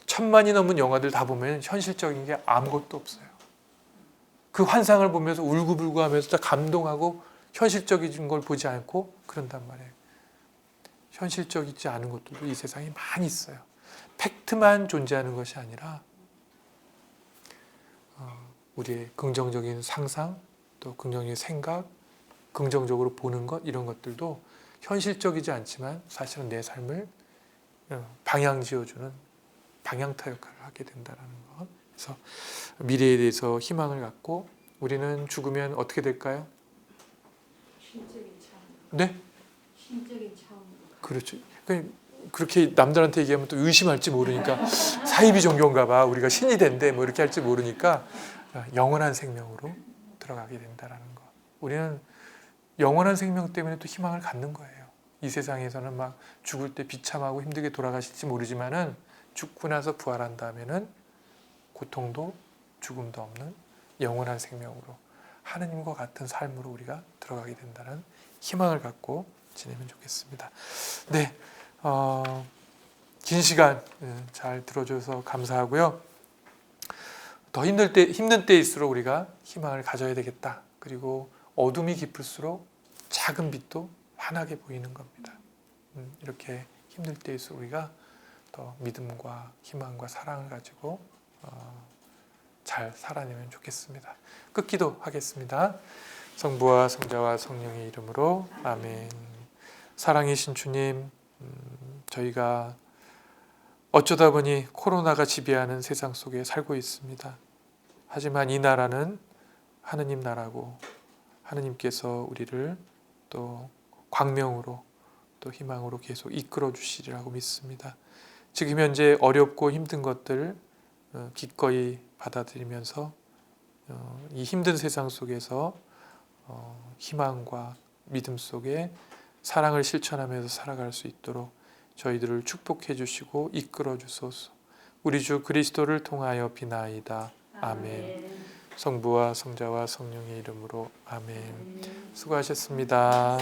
S1: 1000만이 넘은 영화들 다 보면 현실적인 게 아무것도 없어요. 그 환상을 보면서 울고불고 하면서 감동하고 현실적인 걸 보지 않고 그런단 말이에요. 현실적이지 않은 것들도 이 세상에 많이 있어요. 팩트만 존재하는 것이 아니라 우리의 긍정적인 상상, 또 긍정적인 생각, 긍정적으로 보는 것 이런 것들도 현실적이지 않지만 사실은 내 삶을 방향지어주는 방향타 역할을 하게 된다는 것. 그래서 미래에 대해서 희망을 갖고 우리는 죽으면 어떻게 될까요?
S2: 신적인 차원.
S1: 네?
S2: 신적인 차원으로.
S1: 그렇죠. 그렇게 남들한테 얘기하면 또 의심할지 모르니까 사이비 종교인가 봐. 우리가 신이 된대 뭐 이렇게 할지 모르니까 영원한 생명으로 들어가게 된다는 것. 우리는 영원한 생명 때문에 또 희망을 갖는 거예요. 이 세상에서는 막 죽을 때 비참하고 힘들게 돌아가실지 모르지만은 죽고 나서 부활한 다음에는 고통도 죽음도 없는 영원한 생명으로 하느님과 같은 삶으로 우리가 들어가게 된다는 희망을 갖고 지내면 좋겠습니다. 네, 긴 시간 잘 들어줘서 감사하고요. 더 힘든 때일수록 우리가 희망을 가져야 되겠다. 그리고 어둠이 깊을수록 작은 빛도 환하게 보이는 겁니다. 이렇게 힘들 때일수록 우리가 더 믿음과 희망과 사랑을 가지고 잘 살아내면 좋겠습니다. 끝기도 하겠습니다. 성부와 성자와 성령의 이름으로 아멘. 사랑이신 주님, 저희가 어쩌다 보니 코로나가 지배하는 세상 속에 살고 있습니다. 하지만 이 나라는 하느님 나라고 하느님께서 우리를 또 광명으로 또 희망으로 계속 이끌어 주시리라고 믿습니다. 지금 현재 어렵고 힘든 것들 기꺼이 받아들이면서 이 힘든 세상 속에서 희망과 믿음 속에 사랑을 실천하면서 살아갈 수 있도록 저희들을 축복해 주시고 이끌어 주소서. 우리 주 그리스도를 통하여 비나이다. 아멘. 성부와 성자와 성령의 이름으로 아멘. 수고하셨습니다.